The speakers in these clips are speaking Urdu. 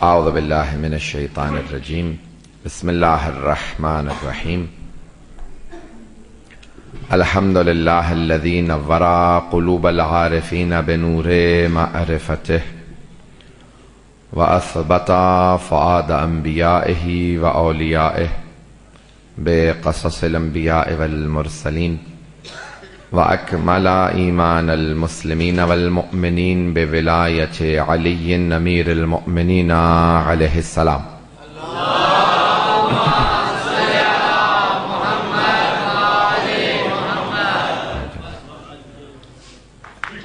اعوذ باللہ من الشیطان الرجیم بسم اللہ الرحمن الرحیم الحمد للہ الذی نور قلوب العارفین بنور معرفتہ واثبت فؤاد انبیائہ واولیائہ بقصص الانبیاء والمرسلین وأكمل إيمان المسلمين والمؤمنين بولاية علي أمير المؤمنين عليه السلام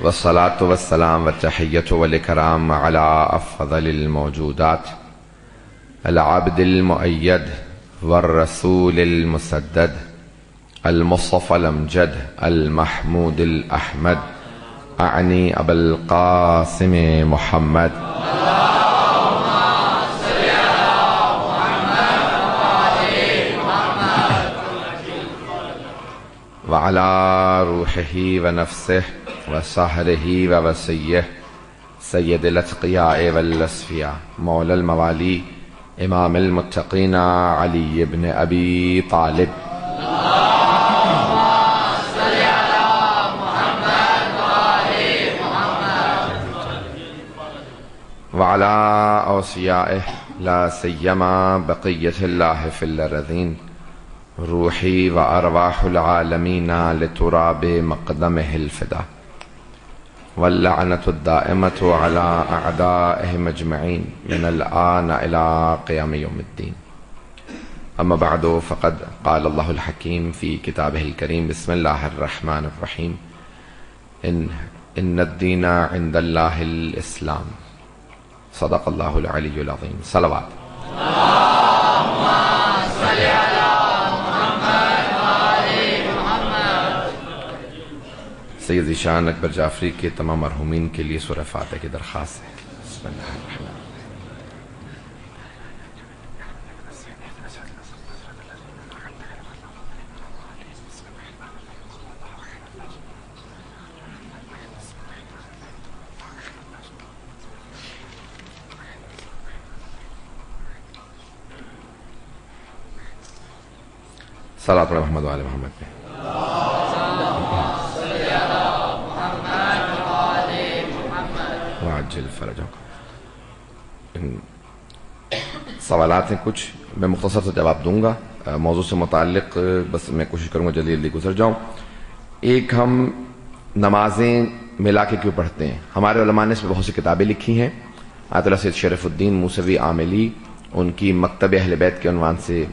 والصلاة والسلام والتحية والإكرام على أفضل الموجودات العبد المؤيد والرسول المسدد المصطفى الأمجد المحمود الأحمد أعني أبا القاسم محمد وعلى روحه ونفسه وسهره ووصيه سيد الأتقياء والأصفياء مولى الموالي إمام المتقين علي بن أبي طالب وعلى أوصيائه لا سيما بقية الله في الأرضين روحي وأرواح العالمين لتراب مقدمه الفدا واللعنة الدائمة على أعدائهم أجمعين من الآن إلى قيام يوم الدين أما بعد فقد قال الله الحكيم في كتابه الكريم بسم الله الرحمن الرحيم إن الدين عند الله الإسلام صدق الله العلي العظيم صلوات اللهم صل على محمد وآل محمد سید ذیشان اکبر جعفری کے تمام مرحومین کے لیے سورہ فاتحہ کی درخواست ہے بسم اللہ الرحمن الرحیم صلاة علی محمد وآل محمد پہ وعجل فرجہ سوالات ہیں کچھ میں مختصر سے جواب دوں گا موضوع سے متعلق بس میں کوشش کروں گا جلدی جلدی گزر جاؤں ایک ہم نمازیں ملا کے کیوں پڑھتے ہیں ہمارے علماء نے اس میں بہت سی کتابیں لکھی ہیں آیت اللہ سید شریف الدین موسوی عاملی ان کی مکتب اہل بیت کے عنوان سے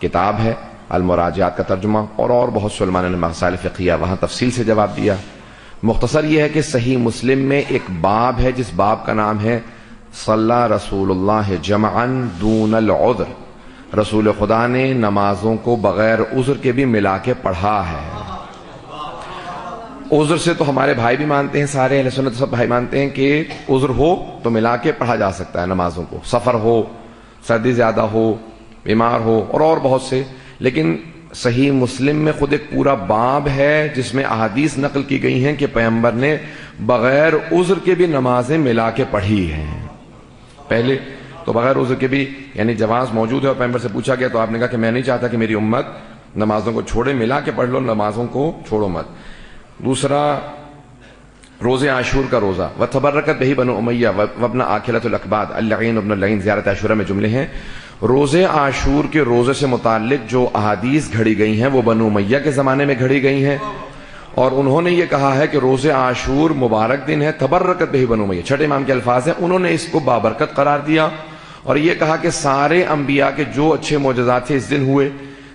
کتاب ہے المراجعات کا ترجمہ اور بہت سے علماء نے مسائل فقہیہ وہاں تفصیل سے جواب دیا مختصر یہ ہے کہ صحیح مسلم میں ایک باب ہے جس باب کا نام ہے صلی رسول اللہ جمعا دون العذر رسول خدا نے نمازوں کو بغیر عذر کے بھی ملا کے پڑھا ہے عذر سے تو ہمارے بھائی بھی مانتے ہیں سارے اہل سنت سب بھائی مانتے ہیں کہ عذر ہو تو ملا کے پڑھا جا سکتا ہے نمازوں کو سفر ہو سردی زیادہ ہو بیمار ہو اور بہت سے لیکن صحیح مسلم میں خود ایک پورا باب ہے جس میں احادیث نقل کی گئی ہیں کہ پیغمبر نے بغیر عذر کے بھی نمازیں ملا کے پڑھی ہیں پہلے تو بغیر عذر کے بھی یعنی جواز موجود ہے اور پیغمبر سے پوچھا گیا تو آپ نے کہا کہ میں نہیں چاہتا کہ میری امت نمازوں کو چھوڑے ملا کے پڑھ لو نمازوں کو چھوڑو مت دوسرا روزے عاشور کا روزہ وتبرکت بہ بنو امیہ وابن آکلۃ الاکباد اللعین ابن اللعین زیارت عاشورہ میں جملے ہیں روزے عاشور کے روزے سے متعلق جو احادیث گھڑی گئی ہیں وہ بنو امیہ کے زمانے میں گھڑی گئی ہیں اور انہوں نے یہ کہا ہے کہ روزے عاشور مبارک دن ہے تبرکت بہ بنو امیہ چھٹے امام کے الفاظ ہیں انہوں نے اس کو بابرکت قرار دیا اور یہ کہا کہ سارے انبیاء کے جو اچھے معجزات تھے اس دن ہوئے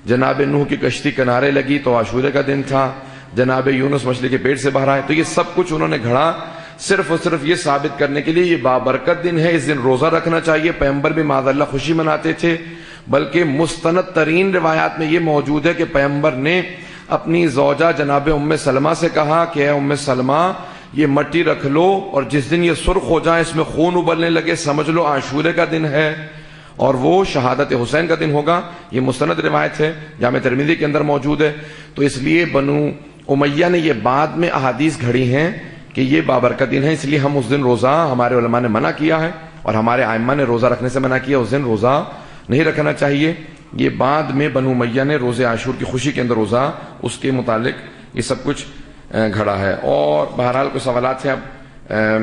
جناب نوح کی کشتی کنارے لگی تو عاشورے کا دن تھا جناب یونس مچھلی کے پیٹ سے باہر آئے. تو یہ سب کچھ انہوں نے گھڑا صرف اور صرف یہ ثابت کرنے کے لیے یہ بابرکت دن ہے, اس دن روزہ رکھنا چاہیے. پیغمبر بھی معاذ اللہ خوشی مناتے تھے, بلکہ مستند ترین روایات میں یہ موجود ہے کہ پیغمبر نے اپنی زوجہ جناب ام سلمہ سے کہا کہ اے ام سلمہ یہ مٹی رکھ لو, اور جس دن یہ سرخ ہو جائے, اس میں خون ابلنے لگے, سمجھ لو عاشورے کا دن ہے اور وہ شہادت حسین کا دن ہوگا. یہ مستند روایت ہے, جامع ترمذی کے اندر موجود ہے. تو اس لیے بنو امیہ نے یہ بعد میں احادیث گھڑی ہیں کہ یہ بابرکت دن ہے, اس لیے ہم اس دن روزہ, ہمارے علماء نے منع کیا ہے اور ہمارے ائمہ نے روزہ رکھنے سے منع کیا, اس دن روزہ نہیں رکھنا چاہیے. یہ بعد میں بنو امیہ نے روزے عاشور کی خوشی کے اندر روزہ, اس کے متعلق یہ سب کچھ گھڑا ہے. اور بہرحال کوئی سوالات ہیں؟ اب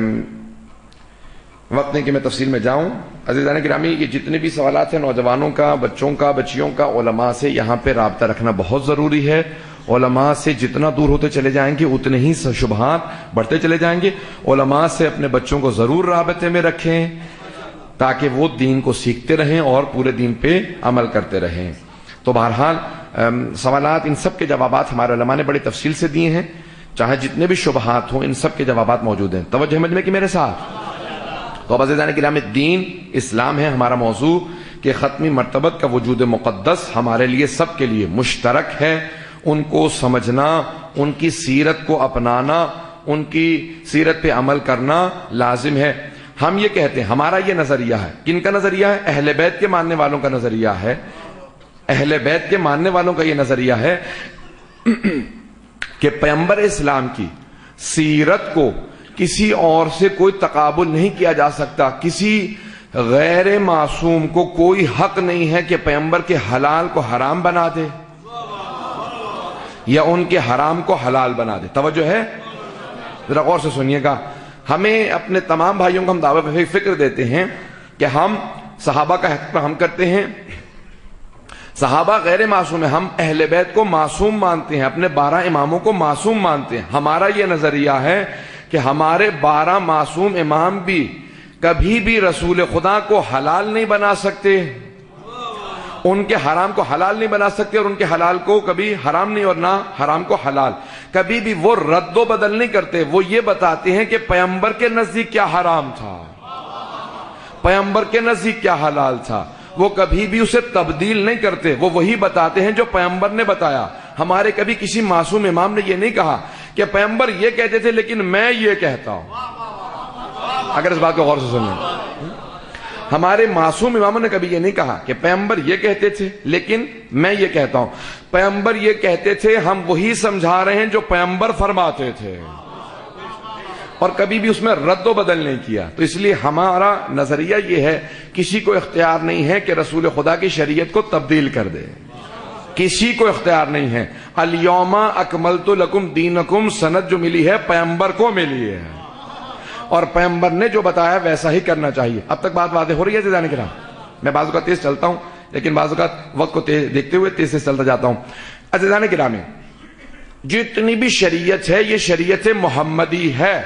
وقت نہیں کہ میں تفصیل میں جاؤں. عزیزان گرامی, یہ جتنے بھی سوالات ہیں نوجوانوں کا, بچوں کا, بچیوں کا, علماء سے یہاں پہ رابطہ رکھنا بہت ضروری ہے. علماء سے جتنا دور ہوتے چلے جائیں گے اتنے ہی شبہات بڑھتے چلے جائیں گے. علماء سے اپنے بچوں کو ضرور رابطے میں رکھیں تاکہ وہ دین کو سیکھتے رہیں اور پورے دین پہ عمل کرتے رہیں. تو بہرحال سوالات, ان سب کے جوابات ہمارے علماء نے بڑی تفصیل سے دیے ہیں, چاہے جتنے بھی شبہات ہوں ان سب کے جوابات موجود ہیں. توجہ سمجھ میں کہ میرے ساتھ. تو اب عزیزان کرام, دین اسلام ہے ہمارا موضوع, کہ ختمی مرتبت کا وجود مقدس ہمارے لیے سب کے لیے مشترک ہے. ان کو سمجھنا, ان کی سیرت کو اپنانا, ان کی سیرت پہ عمل کرنا لازم ہے. ہم یہ کہتے ہیں, ہمارا یہ نظریہ ہے. کن کا نظریہ ہے؟ اہل بیت کے ماننے والوں کا نظریہ ہے. اہل بیت کے ماننے والوں کا یہ نظریہ ہے کہ پیغمبر اسلام کی سیرت کو کسی اور سے کوئی تقابل نہیں کیا جا سکتا. کسی غیر معصوم کو کوئی حق نہیں ہے کہ پیغمبر کے حلال کو حرام بنا دے یا ان کے حرام کو حلال بنا دے. توجہ ہے؟ ذرا غور سے سنیے گا. ہمیں اپنے تمام بھائیوں کو ہم دعوت پہ فکر دیتے ہیں کہ ہم صحابہ کا حق ہم کرتے ہیں. صحابہ غیر معصوم ہیں, ہم اہل بیت کو معصوم مانتے ہیں, اپنے 12 اماموں کو معصوم مانتے ہیں. ہمارا یہ نظریہ ہے کہ ہمارے 12 معصوم امام بھی کبھی بھی رسول خدا کو حلال نہیں بنا سکتے, ان کے حرام کو حلال نہیں بنا سکتے, اور ان کے حلال کو کبھی حرام نہیں اور نہ حرام کو حلال. کبھی بھی وہ رد و بدل نہیں کرتے, وہ یہ بتاتے ہیں کہ پیغمبر کے نزدیک کیا حرام تھا, پیغمبر کے نزدیک کیا حلال تھا. وہ کبھی بھی اسے تبدیل نہیں کرتے, وہ وہی بتاتے ہیں جو پیغمبر نے بتایا. ہمارے کبھی کسی معصوم امام نے یہ نہیں کہا کہ پیغمبر یہ کہتے تھے لیکن میں یہ کہتا ہوں. اگر اس بات کو غور سے سنیں, ہمارے معصوم اماموں نے کبھی یہ نہیں کہا کہ پیغمبر یہ کہتے تھے لیکن میں یہ کہتا ہوں. پیغمبر یہ کہتے تھے, ہم وہی سمجھا رہے ہیں جو پیغمبر فرماتے تھے, اور کبھی بھی اس میں رد و بدل نہیں کیا. تو اس لیے ہمارا نظریہ یہ ہے, کسی کو اختیار نہیں ہے کہ رسول خدا کی شریعت کو تبدیل کر دے, کسی کو اختیار نہیں ہے. الیوم اکملت لکم دینکم سند جو ملی ہے پیغمبر کو ملی ہے, اور پیغمبر نے جو بتایا ویسا ہی کرنا چاہیے. اب تک بات واضح ہو رہی ہے عزیزان کرام؟ میں بعض اوقات تیز چلتا ہوں لیکن بعض اوقات وقت کو دیکھتے ہوئے تیز سے چلتا جاتا ہوں. عزیزان کرام, جتنی بھی شریعت ہے یہ شریعت محمدی ہے,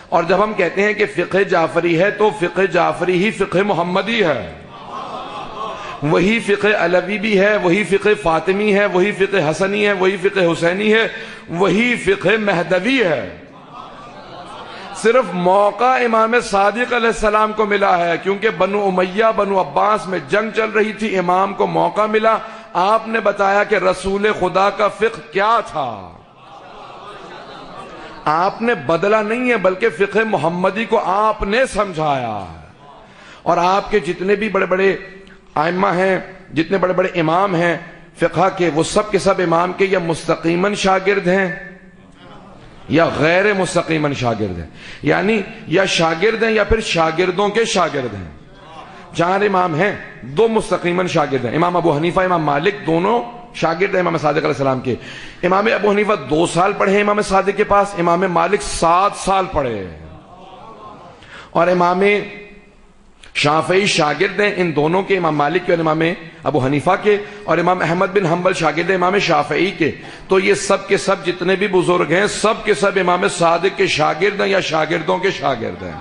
اور جب ہم کہتے ہیں کہ فقہ جعفری ہے تو فقہ جعفری ہی فقہ محمدی ہے. وہی فقہ علوی بھی ہے, وہی فقہ فاطمی ہے, وہی فقہ حسنی ہے, وہی فقہ حسینی ہے, وہی فقہ مہدوی ہے. صرف موقع امام صادق علیہ السلام کو ملا ہے, کیونکہ بنو امیہ بنو عباس میں جنگ چل رہی تھی, امام کو موقع ملا, آپ نے بتایا کہ رسول خدا کا فقہ کیا تھا. آپ نے بدلا نہیں ہے بلکہ فقہ محمدی کو آپ نے سمجھایا. اور آپ کے جتنے بھی بڑے بڑے ائمہ ہیں, جتنے بڑے بڑے امام ہیں فقہ کے, وہ سب کے سب امام کے یا مستقیماً شاگرد ہیں یا غیر مستقیماً شاگرد ہیں, یعنی یا شاگرد ہیں یا پھر شاگردوں کے شاگرد ہیں. 4 امام ہیں, 2 مستقیماً شاگرد ہیں. امام ابو حنیفہ, امام مالک دونوں شاگرد ہیں امام صادق علیہ السلام کے. امام ابو حنیفہ 2 سال پڑھے ہیں امام صادق کے پاس, امام مالک 7 سال پڑھے, اور امام شافعی شاگرد ہیں ان دونوں کے, امام مالک کے اور امام ابو حنیفہ کے, اور امام احمد بن حنبل شاگرد ہیں امام شافعی کے. تو یہ سب کے سب جتنے بھی بزرگ ہیں سب کے سب امام صادق کے شاگرد ہیں یا شاگردوں کے شاگرد ہیں.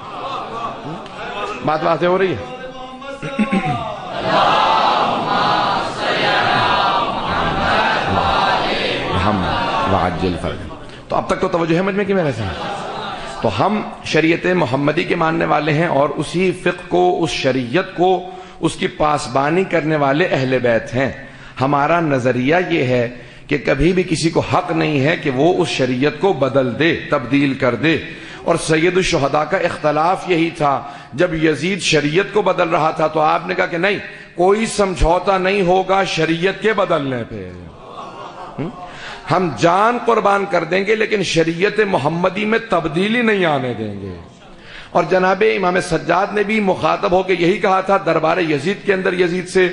بات باتیں ہو رہی ہے؟ وعجل فرج. تو اب تک تو توجہ ہے مجھ میں کہ میرے ساتھ؟ تو ہم شریعت محمدی کے ماننے والے ہیں اور اسی فقہ کو، اس شریعت کو، اس کی پاسبانی کرنے والے اہل بیت ہیں. ہمارا نظریہ یہ ہے کہ کبھی بھی کسی کو حق نہیں ہے کہ وہ اس شریعت کو بدل دے، تبدیل کر دے. اور سید الشہداء کا اختلاف یہی تھا. جب یزید شریعت کو بدل رہا تھا تو آپ نے کہا کہ نہیں، کوئی سمجھوتا نہیں ہوگا شریعت کے بدلنے پہ، ہم جان قربان کر دیں گے لیکن شریعت محمدی میں تبدیلی نہیں آنے دیں گے. اور جناب امام سجاد نے بھی مخاطب ہو کے یہی کہا تھا دربار یزید کے اندر. یزید سے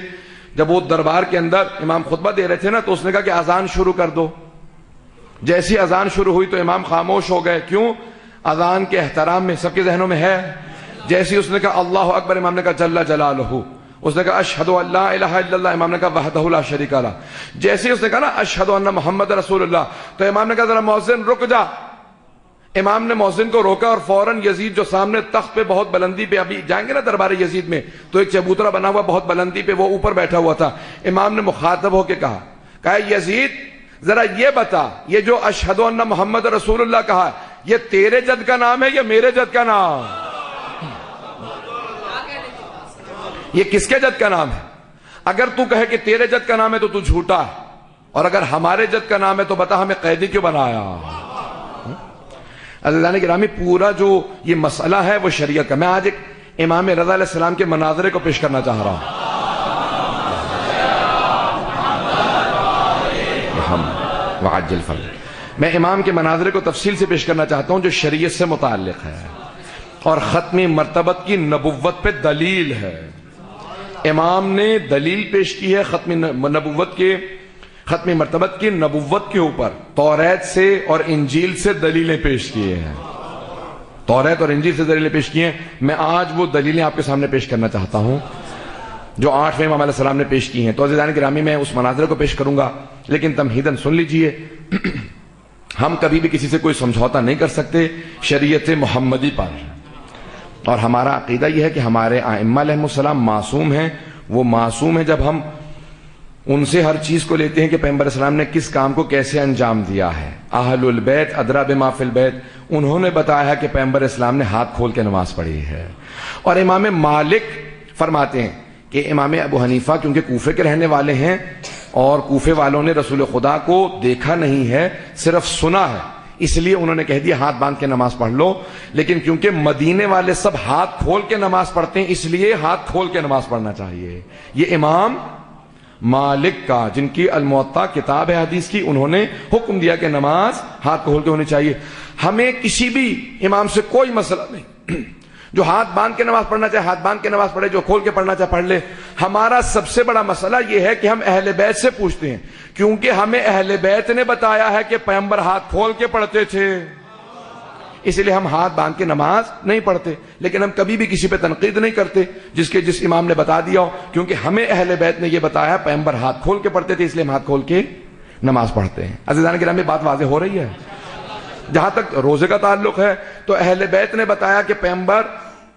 جب وہ دربار کے اندر امام خطبہ دے رہے تھے نا، تو اس نے کہا کہ اذان شروع کر دو. جیسی اذان شروع ہوئی تو امام خاموش ہو گئے. کیوں؟ اذان کے احترام میں سب کے ذہنوں میں ہے. جیسی اس نے کہا اللہ اکبر، امام نے کہا جل جلالہ. اس نے کہا اشہد ان لا الہ الا اللہ، امام نے کہا وحدہ لا شریک لہ. جیسے اس نے کہا نا اشہد ان محمد رسول اللہ، تو امام نے کہا ذرا مؤذن رک جا. امام نے مؤذن کو روکا اور فوراً یزید جو سامنے تخت پہ بہت بلندی پہ، ابھی جائیں گے نا دربار یزید میں تو ایک چبوترا بنا ہوا بہت بلندی پہ، وہ اوپر بیٹھا ہوا تھا. امام نے مخاطب ہو کے کہا یزید ذرا یہ بتا، یہ جو اشہد ان محمد رسول اللہ کہا، یہ تیرے جد کا نام ہے یا میرے جد کا نام؟ یہ کس کے جد کا نام ہے؟ اگر تو کہے کہ تیرے جد کا نام ہے تو تو جھوٹا ہے، اور اگر ہمارے جد کا نام ہے تو بتا ہمیں قیدی کیوں بنایا؟ عزیزان گرامی، پورا جو یہ مسئلہ ہے وہ شریعت کا. میں آج ایک امام رضا علیہ السلام کے مناظرے کو پیش کرنا چاہ رہا ہوں. وعجل فرج. میں امام کے مناظرے کو تفصیل سے پیش کرنا چاہتا ہوں جو شریعت سے متعلق ہے اور ختم مرتبت کی نبوت پہ دلیل ہے. امام نے دلیل پیش کی ہے ختم مرتبت کی نبوت کے اوپر. توریت سے اور انجیل سے دلیلیں پیش کیے ہیں. توریت اور انجیل سے دلیلیں پیش کی ہیں. میں آج وہ دلیلیں آپ کے سامنے پیش کرنا چاہتا ہوں جو 8ویں امام علیہ السلام نے پیش کی ہیں. تو عزیزان گرامی، میں اس مناظرے کو پیش کروں گا لیکن تمہیداً سن لیجئے. ہم کبھی بھی کسی سے کوئی سمجھوتا نہیں کر سکتے شریعت محمدی پر، اور ہمارا عقیدہ یہ ہے کہ ہمارے ائمہ علیہ السلام معصوم ہیں. وہ معصوم ہیں جب ہم ان سے ہر چیز کو لیتے ہیں کہ پیغمبر اسلام نے کس کام کو کیسے انجام دیا ہے. اہل البیت ادرا بما فی البیت، انہوں نے بتایا ہے کہ پیغمبر اسلام نے ہاتھ کھول کے نماز پڑھی ہے. اور امام مالک فرماتے ہیں کہ امام ابو حنیفہ کیونکہ کوفے کے رہنے والے ہیں اور کوفے والوں نے رسول خدا کو دیکھا نہیں ہے، صرف سنا ہے، اس لیے انہوں نے کہہ دیا ہاتھ باندھ کے نماز پڑھ لو. لیکن کیونکہ مدینے والے سب ہاتھ کھول کے نماز پڑھتے ہیں اس لیے ہاتھ کھول کے نماز پڑھنا چاہیے. یہ امام مالک کا، جن کی الموطا کتاب ہے حدیث کی، انہوں نے حکم دیا کہ نماز ہاتھ کھول کے ہونی چاہیے. ہمیں کسی بھی امام سے کوئی مسئلہ نہیں. جو ہاتھ باندھ کے نماز پڑھنا چاہے ہاتھ باندھ کے نماز پڑھے، جو کھول کے پڑھنا چاہے پڑھ لے. ہمارا سب سے بڑا مسئلہ یہ ہے کہ ہم اہل بیت سے پوچھتے ہیں، کیونکہ ہمیں اہل بیت نے بتایا ہے کہ پیغمبر ہاتھ کھول کے پڑھتے تھے، اس لیے ہم ہاتھ باندھ کے نماز نہیں پڑھتے. لیکن ہم کبھی بھی کسی پہ تنقید نہیں کرتے جس امام نے بتا دیا ہو، کیونکہ ہمیں اہل بیت نے یہ بتایا پیغمبر ہاتھ کھول کے پڑھتے تھے، اس لیے ہم ہاتھ کھول کے نماز پڑھتے ہیں. عزیزان گرامی، بات واضح ہو رہی ہے. جہاں تک روزے کا تعلق ہے تو اہل بیت نے بتایا کہ پیغمبر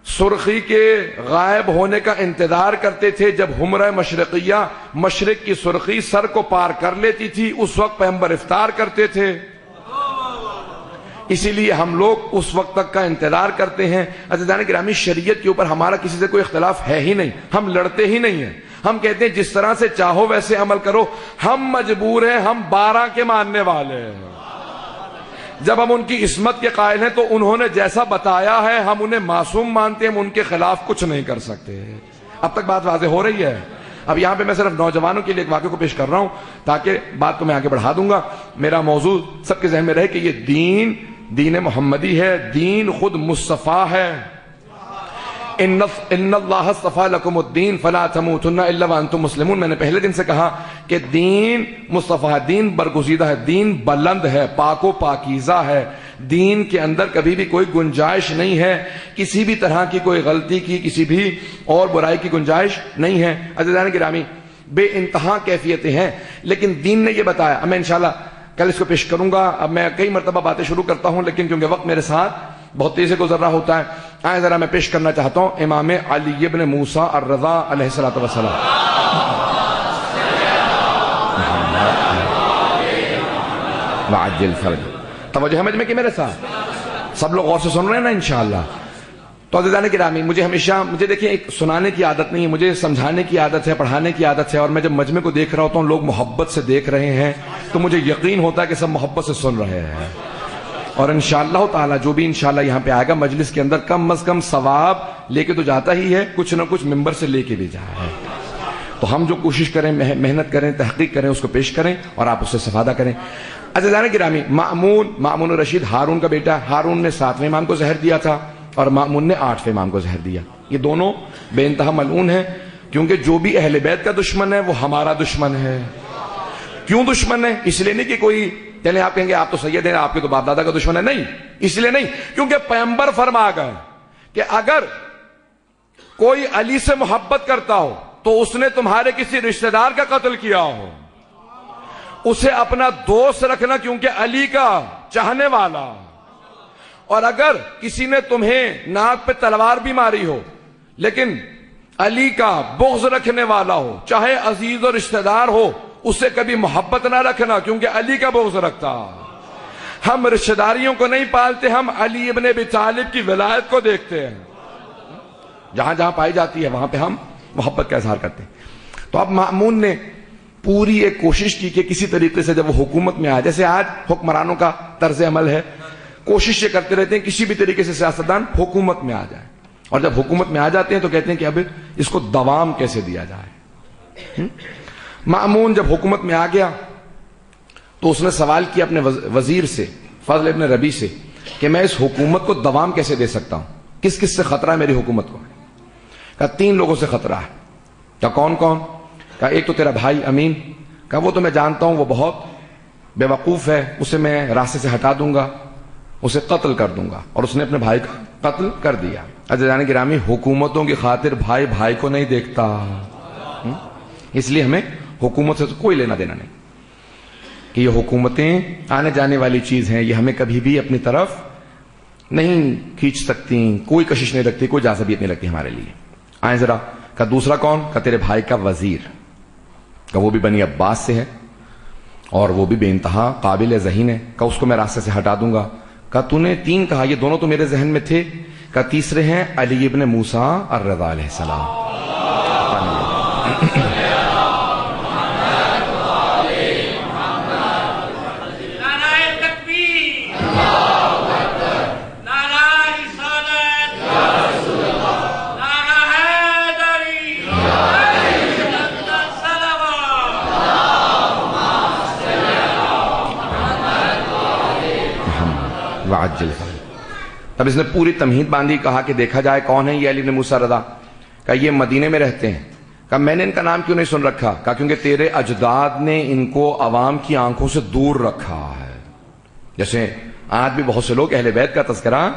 سرخی کے غائب ہونے کا انتظار کرتے تھے. جب حمرہ مشرقیہ، مشرق کی سرخی سر کو پار کر لیتی تھی، اس وقت پیغمبر افطار کرتے تھے. اسی لیے ہم لوگ اس وقت تک کا انتظار کرتے ہیں. عزیزان گرامی، شریعت کے اوپر ہمارا کسی سے کوئی اختلاف ہے ہی نہیں، ہم لڑتے ہی نہیں ہیں. ہم کہتے ہیں جس طرح سے چاہو ویسے عمل کرو. ہم مجبور ہیں، ہم 12 کے ماننے والے ہیں. جب ہم ان کی عصمت کے قائل ہیں تو انہوں نے جیسا بتایا ہے ہم انہیں معصوم مانتے ہیں، ہم ان کے خلاف کچھ نہیں کر سکتے. اب تک بات واضح ہو رہی ہے. اب یہاں پہ میں صرف نوجوانوں کے لیے ایک واقعہ کو پیش کر رہا ہوں تاکہ بات کو میں آگے بڑھا دوں گا. میرا موضوع سب کے ذہن میں رہے کہ یہ دین محمدی ہے، دین خود مصطفیٰ ہے. ان اللہ اصطفیٰ لکم الدین فلا تموتن الا وانتم مسلمون. میں نے پہلے دن سے کہا کہ دین مصطفیٰ، دین برگزیدہ ہے، دین بلند ہے، پاک و پاکیزہ ہے. دین کے اندر کبھی بھی کوئی گنجائش نہیں ہے، کسی بھی طرح کی کوئی غلطی کی، کسی بھی اور برائی کی گنجائش نہیں ہے. عزیزان گرامی، بے انتہا کیفیتیں ہیں، لیکن دین نے یہ بتایا. میں انشاءاللہ کل اس کو پیش کروں گا. اب میں کئی مرتبہ باتیں شروع کرتا ہوں لیکن کیونکہ وقت میرے ساتھ بہت تیزی سے گزر رہا ہوتا ہے، آئے ذرا میں پیش کرنا چاہتا ہوں امام علی ابن موسیٰ الرضا علیہ السلام. وعجل فرج. توجہ سمجھ میں کہ میرے ساتھ سب لوگ غور سے سن رہے ہیں نا انشاءاللہ. تو عزیزان گرامی مجھے دیکھیں ایک سنانے کی عادت نہیں ہے, مجھے سمجھانے کی عادت ہے, پڑھانے کی عادت ہے. اور میں جب مجمع کو دیکھ رہا ہوتا ہوں لوگ محبت سے دیکھ رہے ہیں تو مجھے یقین ہوتا ہے کہ سب محبت سے سن رہے ہیں. اور انشاءاللہ تعالی جو بھی انشاءاللہ یہاں پہ آئے گا مجلس کے اندر کم از کم ثواب لے کے تو جاتا ہی ہے, کچھ نہ کچھ ممبر سے لے کے بھی جائے. تو ہم جو کوشش کریں, محنت کریں, تحقیق کریں, اس کو پیش کریں اور آپ اس سے استفادہ کریں. عزیزان گرامی مأمون رشید ہارون کا بیٹا, ہارون نے 7ویں امام کو زہر دیا تھا اور مأمون نے 8ویں امام کو زہر دیا. یہ دونوں بے انتہا ملعون ہیں, کیونکہ جو بھی اہل بیت کا دشمن ہے وہ ہمارا دشمن ہے. کیوں دشمن ہے؟ اس لیے نہیں کہ کوئی چلیں آپ کہیں گے آپ تو سید ہیں, آپ کے تو باپ دادا کا دشمن ہے. نہیں, اس لیے نہیں, کیونکہ پیغمبر فرما گئے کہ اگر کوئی علی سے محبت کرتا ہو تو اس نے تمہارے کسی رشتہ دار کا قتل کیا ہو, اسے اپنا دوست رکھنا کیونکہ علی کا چاہنے والا. اور اگر کسی نے تمہیں ناک پہ تلوار بھی ماری ہو لیکن علی کا بغض رکھنے والا ہو, چاہے عزیز اور رشتہ دار ہو, اسے کبھی محبت نہ رکھنا کیونکہ علی کا بغض رکھتا. ہم رشتہ داریوں کو نہیں پالتے, ہم علی ابن ابی طالب کی ولایت کو دیکھتے ہیں. جہاں جہاں پائی جاتی ہے وہاں پہ ہم محبت کا اظہار کرتے ہیں. تو اب مأمون نے پوری ایک کوشش کی کہ کسی طریقے سے جب وہ حکومت میں آئے, جیسے آج حکمرانوں کا طرز عمل ہے, کوشش یہ کرتے رہتے ہیں کسی بھی طریقے سے سیاستدان حکومت میں آ جائے, اور جب حکومت میں آ جاتے ہیں تو کہتے ہیں کہ اب اس کو دوام کیسے دیا جائے. مأمون جب حکومت میں آ گیا تو اس نے سوال کیا اپنے وزیر سے, فضل ابن ربیع سے, کہ میں اس حکومت کو دوام کیسے دے سکتا ہوں, کس کس سے خطرہ ہے میری حکومت کو. کہا 3 لوگوں سے خطرہ ہے. کہا کون کون؟ کہا ایک تو تیرا بھائی امین, کہا وہ تو میں جانتا ہوں وہ بہت بے وقوف ہے, اسے میں راستے سے ہٹا دوں گا, اسے قتل کر دوں گا. اور اس نے اپنے بھائی کا قتل کر دیا. عزیزان گرامی حکومتوں کی خاطر بھائی بھائی کو نہیں دیکھتا, اس لیے ہمیں حکومت سے کوئی لینا دینا نہیں. کہ یہ حکومتیں آنے جانے والی چیز ہیں, یہ ہمیں کبھی بھی اپنی طرف نہیں کھینچ سکتی, کوئی کشش نہیں رکھتی, کوئی جاذبیت نہیں لگتی ہمارے لیے. آئیں ذرا. کہ دوسرا کون؟ کہ تیرے بھائی کا وزیر, کہ وہ بھی بنی عباس سے ہے اور وہ بھی بے انتہا قابل ذہین ہے, کہ اس کو میں راستے سے ہٹا دوں گا. کہ تو نے 3 کہا, یہ دونوں تو میرے ذہن میں تھے. کہ تیسرے ہیں علی ابن موسیٰ الرضا علیہ السلام. تب اس نے پوری تمہید باندھی, کہا کہ دیکھا جائے کون ہے یہ علی بن موسیٰ رضا. کہا یہ مدینے میں رہتے ہیں. کہا میں نے ان کا نام کیوں نہیں سن رکھا؟ کہا کیونکہ تیرے اجداد نے ان کو عوام کی آنکھوں سے دور رکھا ہے. جیسے آج بھی بہت سے لوگ اہل بیت کا تذکرہ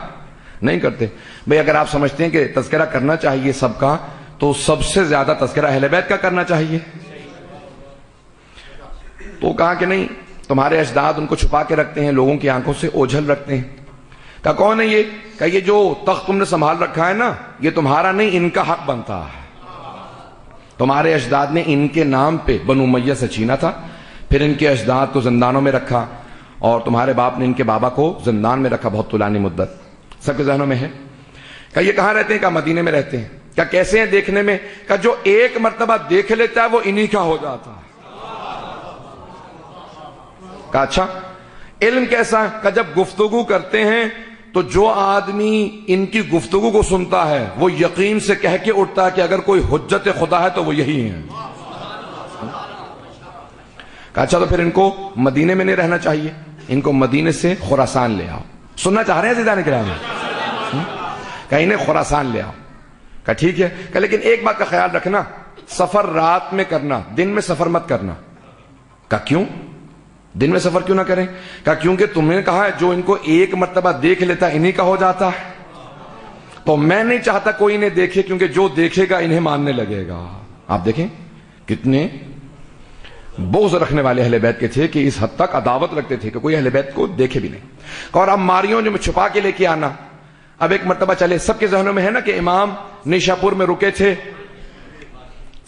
نہیں کرتے. بھئی اگر آپ سمجھتے ہیں کہ تذکرہ کرنا چاہیے سب کا, تو سب سے زیادہ تذکرہ اہل بیت کا کرنا چاہیے. تو کہا کہ نہیں, تمہارے اجداد ان کو چھپا کے رکھتے ہیں, لوگوں کی آنکھوں سے اوجھل رکھتے ہیں. کہا کون ہے یہ؟ کہا یہ جو تخت تم نے سنبھال رکھا ہے نا, یہ تمہارا نہیں, ان کا حق بنتا ہے. تمہارے اجداد نے ان کے نام پہ بنو امیہ سے چھینا تھا, پھر ان کے اجداد کو زندانوں میں رکھا, اور تمہارے باپ نے ان کے بابا کو زندان میں رکھا بہت طولانی مدت. سب کے ذہنوں میں ہے. کہا یہ کہاں رہتے ہیں؟ کہا مدینے میں رہتے ہیں. کہا کیسے ہیں دیکھنے میں؟ کہا جو ایک مرتبہ دیکھ لیتا ہے وہ انہی کا ہو جاتا ہے. کہا اچھا علم کیسا ہے؟ کہا جب گفتگو کرتے ہیں تو جو آدمی ان کی گفتگو کو سنتا ہے وہ یقین سے کہہ کے اٹھتا ہے کہ اگر کوئی حجت خدا ہے تو وہ یہی ہیں. کہا اچھا تو پھر ان کو مدینے میں نہیں رہنا چاہیے, ان کو مدینے سے خراسان لے آؤ. سننا چاہ رہے ہیں عزیزان کرام؟ کہا انہیں خراسان لے آؤ. کہا ٹھیک ہے. کہا لیکن ایک بات کا خیال رکھنا, سفر رات میں کرنا, دن میں سفر مت کرنا. کہا کیوں؟ دن میں سفر کیوں نہ کریں؟ کہا کیونکہ تم نے کہا ہے جو ان کو ایک مرتبہ دیکھ لیتا انہی کا ہو جاتا ہے, تو میں نہیں چاہتا کوئی انہیں دیکھے, کیونکہ جو دیکھے گا انہیں ماننے لگے گا. آپ دیکھیں کتنے بغض رکھنے والے اہل بیت کے تھے کہ اس حد تک عداوت رکھتے تھے کہ کوئی اہل بیت کو دیکھے بھی نہیں. اور اب ماریوں جو چھپا کے لے کے آنا. اب ایک مرتبہ چلے, سب کے ذہنوں میں ہے نا کہ امام نیشاپور میں رکے تھے,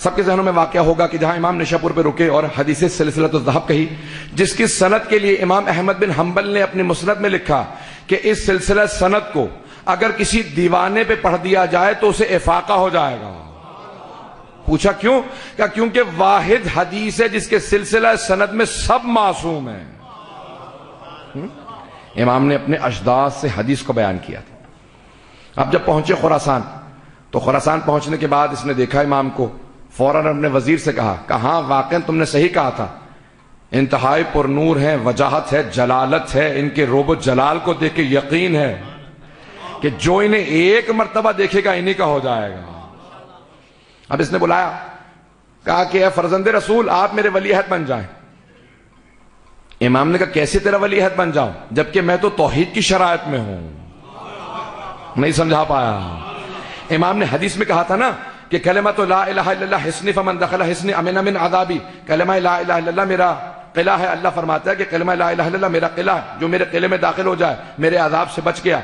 سب کے ذہنوں میں واقعہ ہوگا کہ جہاں امام نشاپور پہ رکے اور حدیث سلسلۃ الذہب کہی، جس کی سند کے لیے امام احمد بن حنبل نے اپنی مسند میں لکھا کہ اس سلسلہ سند کو اگر کسی دیوانے پہ پڑھ دیا جائے تو اسے افاقہ ہو جائے گا۔ پوچھا کیوں؟ کہ کیونکہ واحد حدیث ہے جس کے سلسلہ سند میں سب معصوم ہیں۔ امام نے اپنے اجداد سے حدیث کو بیان کیا تھا۔ اب جب پہنچے خراسان تو خراسان پہنچنے کے بعد اس نے دیکھا امام کو، فوراً اپنے وزیر سے کہا کہ ہاں واقعا تم نے صحیح کہا تھا، انتہائی پر نور ہے، وجاہت ہے، جلالت ہے، ان کے روب و جلال کو دیکھ کے یقین ہے کہ جو انہیں ایک مرتبہ دیکھے گا انہی کا ہو جائے گا۔ اب اس نے بلایا، کہا کہ اے فرزند رسول آپ میرے ولی عہد بن جائیں۔ امام نے کہا کیسے تیرا ولی عہد بن جاؤں جبکہ میں تو توحید کی شرائط میں ہوں؟ نہیں سمجھا پایا۔ امام نے حدیث میں کہا تھا نا کہ کلمۃ لا الہ الا اللہ حصنی فمن دخل حصنی امن من عذابی، کلمہ لا الہ الا اللہ میرا قلعہ ہے۔ اللہ فرماتا ہے کہ کلمہ لا الہ الا اللہ میرا قلعہ ہے، جو میرے قلعے میں داخل ہو جائے میرے عذاب سے بچ گیا۔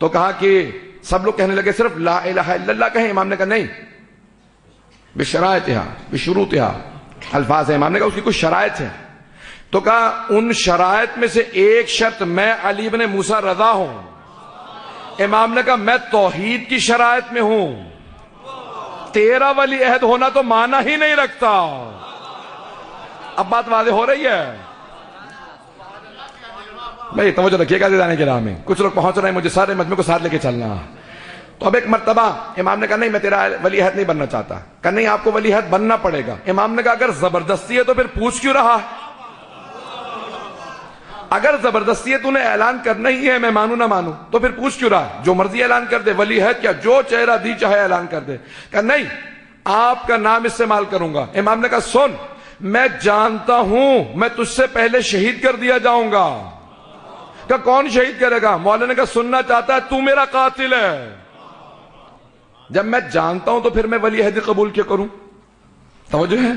تو کہا کہ سب لوگ کہنے لگے صرف لا الہ الا اللہ کہیں، امام نے کہا نہیں، بشرائطہا بشروطہا، الفاظ ہیں، امام نے کہا اس کی کچھ شرائط ہیں۔ تو کہا ان شرائط میں سے ایک شرط میں علی بن موسیٰ رضا ہوں۔ امام نے کہا میں توحید کی شرائط میں ہوں، تیرا ولی عہد ہونا تو معنی ہی نہیں رکھتا۔ اب بات واضح ہو رہی ہے بھائی، توجہ رکھیے گا عزیزان کرام میں، کچھ لوگ پہنچ رہے ہیں، مجھے سارے مجمع کو ساتھ لے کے چلنا۔ تو اب ایک مرتبہ امام نے کہا نہیں میں تیرا ولی عہد نہیں بننا چاہتا، کہا نہیں آپ کو ولی عہد بننا پڑے گا۔ امام نے کہا اگر زبردستی ہے تو پھر پوچھ کیوں رہا؟ اگر زبردستی ہے تو نے اعلان کرنا ہی ہے، میں مانوں نہ مانوں، تو پھر پوچھ کیوں رہا؟ جو مرضی اعلان کر دے، ولی عہد کیا جو چہرہ دی چاہے اعلان کر دے۔ کہا نہیں آپ کا نام استعمال کروں گا۔ امام نے کہا سن میں جانتا ہوں میں تجھ سے پہلے شہید کر دیا جاؤں گا۔ کہا کون شہید کرے گا؟ مولا نے کہا سننا چاہتا ہے تو میرا قاتل ہے۔ جب میں جانتا ہوں تو پھر میں ولی عہدی قبول کیوں کروں؟ توجہ ہے؟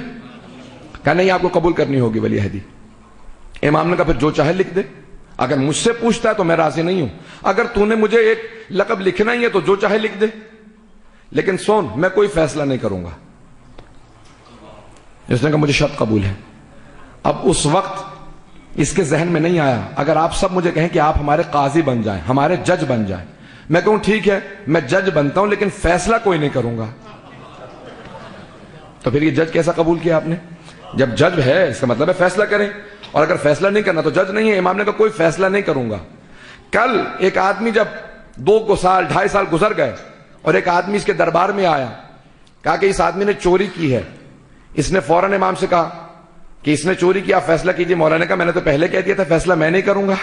کہا نہیں آپ کو قبول کرنی ہوگی ولی عہدی۔ امام نے کہا پھر جو چاہے لکھ دے، اگر مجھ سے پوچھتا ہے تو میں راضی نہیں ہوں، اگر تو نے مجھے ایک لقب لکھنا ہی ہے تو جو چاہے لکھ دے، لیکن سن میں کوئی فیصلہ نہیں کروں گا۔ اس نے کہا مجھے شرط قبول ہے۔ اب اس وقت اس کے ذہن میں نہیں آیا اگر آپ سب مجھے کہیں کہ آپ ہمارے قاضی بن جائیں، ہمارے جج بن جائیں، میں کہوں ٹھیک ہے میں جج بنتا ہوں لیکن فیصلہ کوئی نہیں کروں گا، تو پھر یہ جج کیسا قبول کیا آپ نے؟ جب جج ہے اس کا مطلب ہے فیصلہ کریں، اور اگر فیصلہ نہیں کرنا تو جج نہیں ہے۔ امام نے کہا کوئی فیصلہ نہیں کروں گا۔ کل ایک آدمی جب 2 سال 2.5 سال گزر گئے اور ایک آدمی اس کے دربار میں آیا، کہا کہ اس آدمی نے چوری کی ہے۔ اس نے فوراً امام سے کہا کہ اس نے چوری کیا، فیصلہ کیجئے۔ مولا نے کہا میں نے تو پہلے کہہ دیا تھا فیصلہ میں نہیں کروں گا۔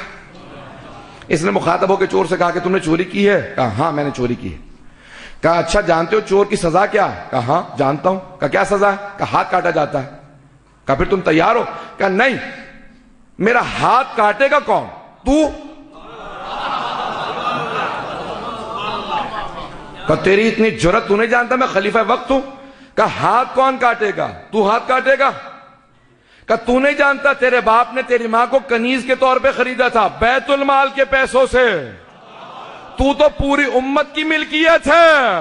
اس نے مخاطب ہو کے چور سے کہا کہ تم نے چوری کی ہے؟ کہا ہاں میں نے چوری کی ہے۔ کہا اچھا جانتے ہو چور کی سزا کیا ہے؟ کہا ہاں جانتا ہوں۔ کہا کیا سزا ہے؟ کہا ہاتھ کاٹا جاتا ہے۔ کہا پھر تم تیار ہو؟ کہا نہیں، میرا ہاتھ کاٹے گا کون؟ تو؟ کہا تیری اتنی جرت، تو نہیں جانتا میں خلیفہ وقت ہوں؟ کہا ہاتھ کون کاٹے گا؟ تو ہاتھ کاٹے گا؟ کہا تو نہیں جانتا تیرے باپ نے تیری ماں کو کنیز کے طور پہ خریدا تھا بیت المال کے پیسوں سے، تو پوری امت کی ملکیت ہے،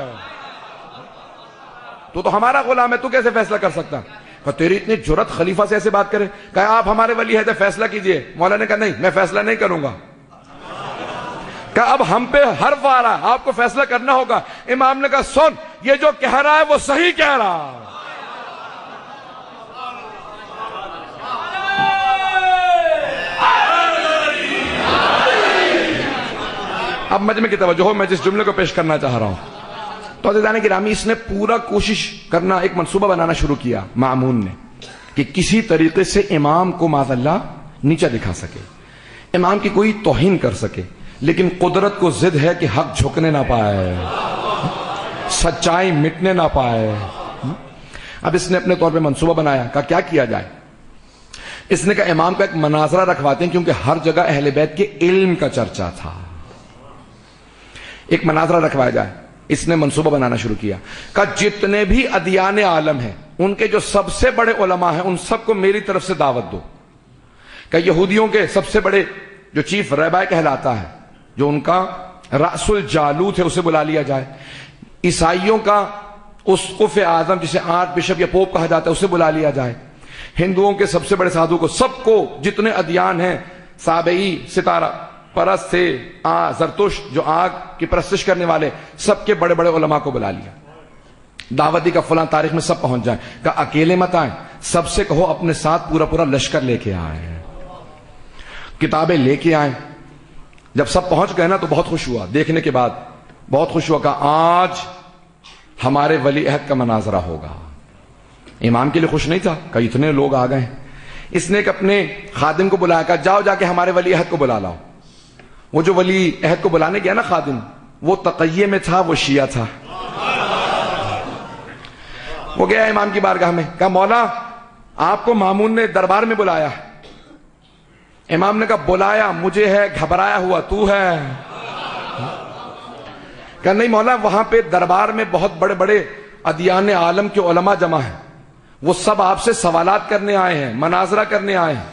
تو ہمارا غلام ہے، تو کیسے فیصلہ کر سکتا؟ کہا تیری اتنی جرت خلیفہ سے ایسے بات کرے؟ کہا آپ ہمارے ولی عہد فیصلہ کیجئے۔ مولا نے کہا نہیں میں فیصلہ نہیں کروں گا۔ کہا اب ہم پہ حرف آ رہا ہے، آپ کو فیصلہ کرنا ہوگا۔ امام نے کہا سن یہ جو کہہ رہا ہے وہ صحیح کہہ رہا ہے۔ اب مجمع کی توجہ ہو، میں جس جملے کو پیش کرنا چاہ رہا ہوں تو عزیزان گرامی اس نے پورا کوشش کرنا، ایک منصوبہ بنانا شروع کیا مامون نے کہ کسی طریقے سے امام کو معاذ اللہ نیچا دکھا سکے، امام کی کوئی توہین کر سکے، لیکن قدرت کو ضد ہے کہ حق جھکنے نہ پائے، سچائی مٹنے نہ پائے۔ اب اس نے اپنے طور پہ منصوبہ بنایا، کہا کیا کیا جائے؟ اس نے کہا امام کا ایک مناظرہ رکھواتے ہیں کیونکہ ہر جگہ اہل بیت کے علم کا چرچا تھا، ایک مناظرہ رکھوایا جائے۔ اس نے منصوبہ بنانا شروع کیا، کہا جتنے بھی ادیان عالم ہیں ان کے جو سب سے بڑے علماء ہیں ان سب کو میری طرف سے دعوت دو۔ کہ یہودیوں کے سب سے بڑے جو چیف رہبر کہلاتا ہے، جو ان کا رأس الجالوت ہے، اسے بلا لیا جائے۔ عیسائیوں کا اسقف اعظم جسے آرچ بشپ یا پوپ کہا جاتا ہے اسے بلا لیا جائے. ہندوؤں کے سب سے بڑے سادھو کو، سب کو، جتنے ادیان ہیں، سابعی ستارہ پرست تھے، زرتشت جو آگ کی پرستش کرنے والے، سب کے بڑے بڑے علماء کو بلا لیا. دعوت دی کا فلاں تاریخ میں سب پہنچ جائیں. کہ اکیلے مت آئیں، سب سے کہو اپنے ساتھ پورا پورا لشکر لے کے آئیں، کتابیں لے کے آئیں. جب سب پہنچ گئے نا تو بہت خوش ہوا، دیکھنے کے بعد بہت خوش ہوا. کہ آج ہمارے ولی عہد کا مناظرہ ہوگا. امام کے لیے خوش نہیں تھا کہ اتنے لوگ آ گئے. اس نے ایک اپنے خادم کو بلایا، کہا جاؤ جا کے ہمارے ولی عہد کو بلا لاؤ. وہ جو ولی عہد کو بلانے گیا نا خادم، وہ تقیہ میں تھا، وہ شیعہ تھا. وہ گیا امام کی بارگاہ میں، کہا مولا آپ کو مامون نے دربار میں بلایا. امام نے کہا بلایا مجھے ہے، گھبرایا ہوا تو ہے. کہا نہیں مولا، وہاں پہ دربار میں بہت بڑے بڑے ادیان عالم کے علماء جمع ہیں، وہ سب آپ سے سوالات کرنے آئے ہیں، مناظرہ کرنے آئے ہیں.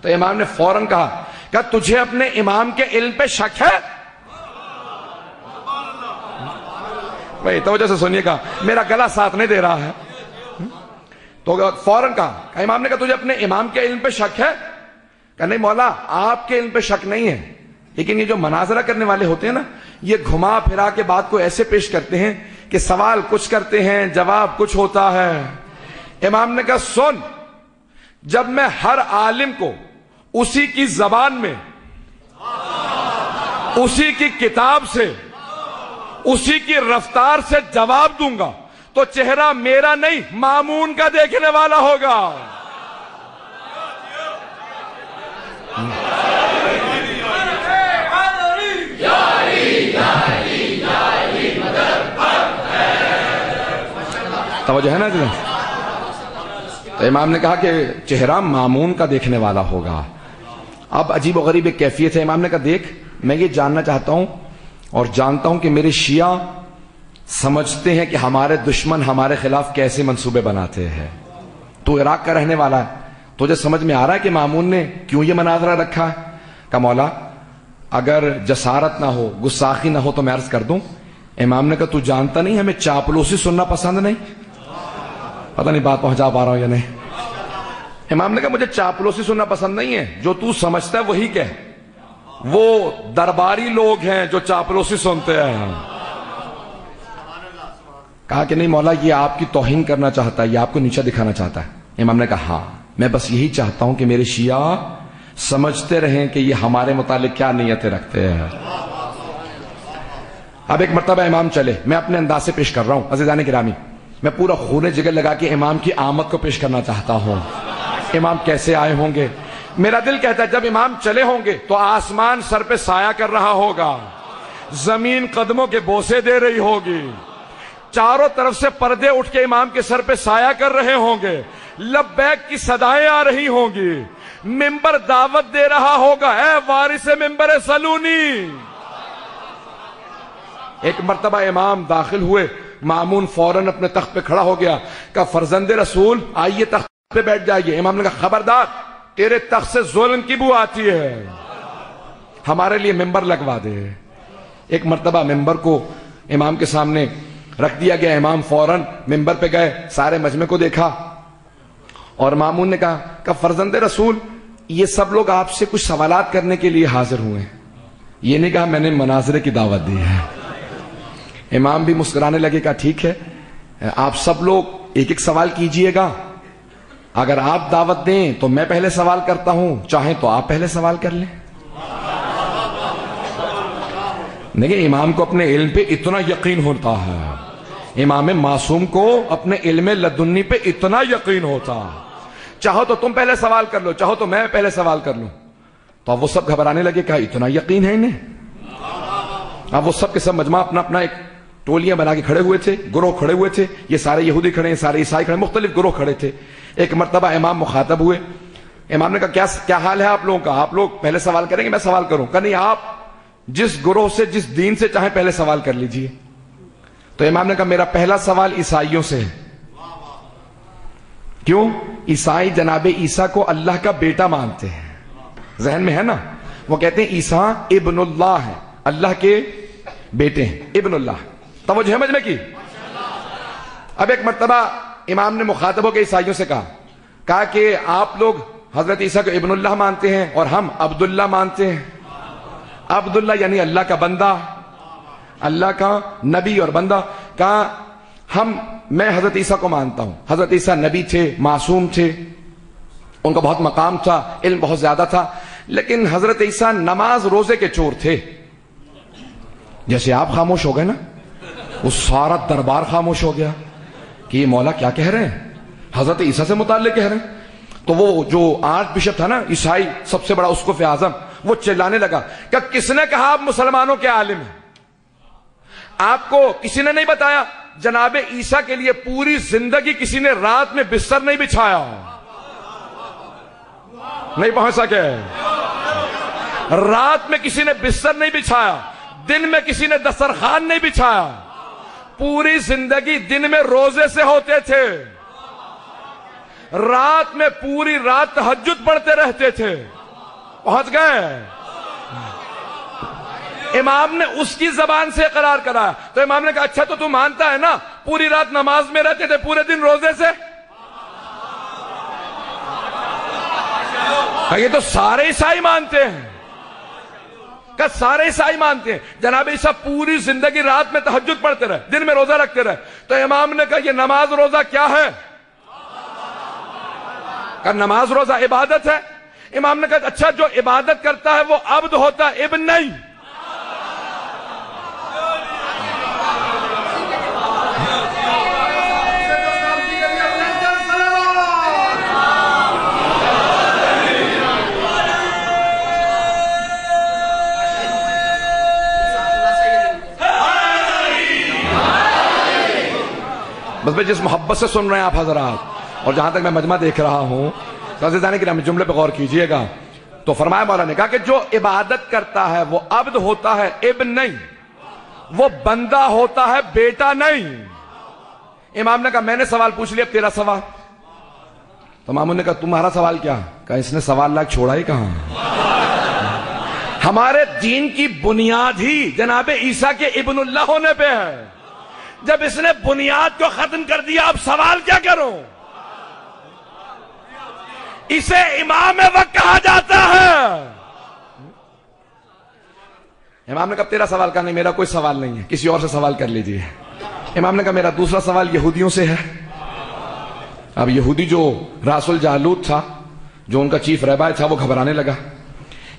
تو امام نے فوراً کہا کہ تجھے اپنے امام کے علم پہ شک ہے؟ بھائی توجہ سے سنیے گا، میرا گلا ساتھ نہیں دے رہا ہے. تو فوراً کہا کہ امام نے کہا تجھے اپنے امام کے علم پہ شک ہے؟ کہ نہیں مولا آپ کے علم پہ شک نہیں ہے، لیکن یہ جو مناظرہ کرنے والے ہوتے ہیں نا، یہ گھما پھرا کے بات کو ایسے پیش کرتے ہیں کہ سوال کچھ کرتے ہیں، جواب کچھ ہوتا ہے. امام نے کہا سن، جب میں ہر عالم کو اسی کی زبان میں، اسی کی کتاب سے، اسی کی رفتار سے جواب دوں گا تو چہرہ میرا نہیں مامون کا دیکھنے والا ہوگا. توجہ ہے نا جی؟ تو امام نے کہا کہ چہرہ مامون کا دیکھنے والا ہوگا. اب عجیب و غریب ایک کیفیت ہے. امام نے کہا دیکھ، میں یہ جاننا چاہتا ہوں اور جانتا ہوں کہ میرے شیعہ سمجھتے ہیں کہ ہمارے دشمن ہمارے خلاف کیسے منصوبے بناتے ہیں. تو عراق کا رہنے والا ہے، تجھے سمجھ میں آ رہا ہے کہ مامون نے کیوں یہ مناظرہ رکھا ہے؟ کہ مولا اگر جسارت نہ ہو، گستاخی نہ ہو تو میں عرض کر دوں. امام نے کہا تو جانتا نہیں ہمیں چاپلوسی سننا پسند نہیں. پتہ نہیں بات پہنچا پا رہا ہوں یا نہیں. امام نے کہا مجھے چاپلوسی سننا پسند نہیں ہے، جو تو سمجھتا ہے وہی کہہ. وہ درباری لوگ ہیں جو چاپلوسی سنتے ہیں. کہا کہ نہیں مولا یہ آپ کی توہین کرنا چاہتا ہے، یہ آپ کو نیچا دکھانا چاہتا ہے. امام نے کہا ہاں میں بس یہی چاہتا ہوں کہ میرے شیعہ سمجھتے رہیں کہ یہ ہمارے متعلق کیا نیتیں رکھتے ہیں. اب ایک مرتبہ امام چلے، میں اپنے انداز سے پیش کر رہا ہوں. عزیزان گرامی، میں پورا خون جگر لگا کے امام کی آمد کو پیش کرنا چاہتا ہوں. امام کیسے آئے ہوں گے؟ میرا دل کہتا ہے جب امام چلے ہوں گے تو آسمان سر پہ سایہ کر رہا ہوگا، زمین قدموں کے بوسے دے رہی ہوگی، چاروں طرف سے پردے اٹھ کے امام کے سر پہ سایہ کر رہے ہوں گے، لبیک کی صدائیں آ رہی ہوں گی، ممبر دعوت دے رہا ہوگا، اے وارث ممبر سلونی. ایک مرتبہ امام داخل ہوئے، مامون فوراً اپنے تخت پہ کھڑا ہو گیا. کہا فرزند رسول آئیے تخت پہ بیٹھ جائیے. امام نے کہا خبردار، تیرے تخت سے ظلم کی بو آتی ہے، ہمارے لیے ممبر لگوا دے. ایک مرتبہ ممبر کو امام کے سامنے رکھ دیا گیا. امام فوراً ممبر پہ گئے، سارے مجمع کو دیکھا اور مامون نے کہا کہ فرزند رسول یہ سب لوگ آپ سے کچھ سوالات کرنے کے لیے حاضر ہوئے ہیں. یہ نہیں کہا میں نے مناظرے کی دعوت دی ہے. امام بھی مسکرانے لگے. کہا ٹھیک ہے، آپ سب لوگ ایک ایک سوال کیجئے گا. اگر آپ دعوت دیں تو میں پہلے سوال کرتا ہوں، چاہیں تو آپ پہلے سوال کر لیں. دیکھیں امام کو اپنے علم پہ اتنا یقین ہوتا ہے، امام معصوم کو اپنے علم لدنی پہ اتنا یقین ہوتا ہے. چاہو تو تم پہلے سوال کر لو، چاہو تو میں پہلے سوال کر لوں. تو اب وہ سب گھبرانے لگے. کہا اتنا یقین ہے انہیں؟ اب وہ سب کے سب مجمع اپنا اپنا ایک ٹولیاں بنا کے کھڑے ہوئے تھے، گروہ کھڑے ہوئے تھے. یہ سارے یہودی کھڑے ہیں، سارے عیسائی کھڑے، مختلف گروہ کھڑے تھے. ایک مرتبہ امام مخاطب ہوئے. امام نے کہا کیا حال ہے آپ لوگوں کا؟ آپ لوگ پہلے سوال کریں گے میں سوال کروں؟ کہ نہیں، آپ جس گروہ سے جس دین سے چاہیں پہلے سوال کر لیجئے. تو امام نے کہا میرا پہلا سوال عیسائیوں سے ہے. کیوں؟ عیسائی جناب عیسیٰ کو اللہ کا بیٹا مانتے ہیں. ذہن میں ہے نا، وہ کہتے ہیں عیسیٰ ابن اللہ ہے، اللہ کے بیٹے ہیں، ابن اللہ. توجہ ہے مجمع کی؟ اب ایک مرتبہ امام نے مخاطبوں کے عیسائیوں سے کہا کہ آپ لوگ حضرت عیسیٰ کو ابن اللہ مانتے ہیں اور ہم عبداللہ مانتے ہیں. عبداللہ یعنی اللہ کا بندہ، اللہ کا نبی اور بندہ. کہا میں حضرت عیسیٰ کو مانتا ہوں. حضرت عیسیٰ نبی تھے، معصوم تھے، ان کا بہت مقام تھا، علم بہت زیادہ تھا، لیکن حضرت عیسیٰ نماز روزے کے چور تھے. جیسے آپ خاموش ہو گئے نا، وہ سارا دربار خاموش ہو گیا کہ یہ مولا کیا کہہ رہے ہیں، حضرت عیسیٰ سے متعلق کہہ رہے ہیں. تو وہ جو آرچ بشپ تھا نا عیسائی سب سے بڑا اسقف اعظم، وہ چلانے لگا کہ کس نے کہا آپ مسلمانوں کے عالم ہیں؟ آپ کو کسی نے نہیں بتایا جناب عیسیٰ کے لیے پوری زندگی کسی نے رات میں بستر نہیں بچھایا، نہیں پہنچ سکے. رات میں کسی نے بستر نہیں بچھایا، دن میں کسی نے دسترخوان نہیں بچھایا، پوری زندگی دن میں روزے سے ہوتے تھے، رات میں پوری رات تہجد پڑھتے رہتے تھے. پہنچ گئے. امام نے اس کی زبان سے اقرار کرایا. تو امام نے کہا اچھا تو تو مانتا ہے نا پوری رات نماز میں رہتے تھے، پورے دن روزے سے؟ یہ تو سارے عیسائی مانتے ہیں. کہ سارے عیسائی مانتے ہیں جناب عیسیٰ پوری زندگی رات میں تہجد پڑھتے رہے، دن میں روزہ رکھتے رہے. تو امام نے کہا یہ نماز روزہ کیا ہے؟ کہ نماز روزہ عبادت ہے. امام نے کہا اچھا جو عبادت کرتا ہے وہ عبد ہوتا ہے، ابن نہیں. بس میں جس محبت سے سن رہے ہیں آپ حضرات، اور جہاں تک میں مجمع دیکھ رہا ہوں، عزیزان کرام جملے پہ غور کیجئے گا. تو فرمایا مولا نے کہا کہ جو عبادت کرتا ہے وہ عبد ہوتا ہے، ابن نہیں. وہ بندہ ہوتا ہے، بیٹا نہیں. امام نے کہا میں نے سوال پوچھ لیا، اب تیرا سوال. تو امام نے کہا تمہارا سوال کیا؟ کہا اس نے سوال لاکھ چھوڑا ہی کہاں. ہمارے دین کی بنیاد ہی جناب عیسیٰ کے ابن اللہ ہونے پہ ہے. جب اس نے بنیاد کو ختم کر دیا اب سوال کیا کروں؟ اسے امام وقت کہا جاتا ہے. امام نے کہا تیرا سوال کا نہیں، میرا کوئی سوال نہیں ہے، کسی اور سے سوال کر لیجئے. امام نے کہا میرا دوسرا سوال یہودیوں سے ہے. اب یہودی جو راس الجالوت تھا، جو ان کا چیف رہبر تھا، وہ گھبرانے لگا.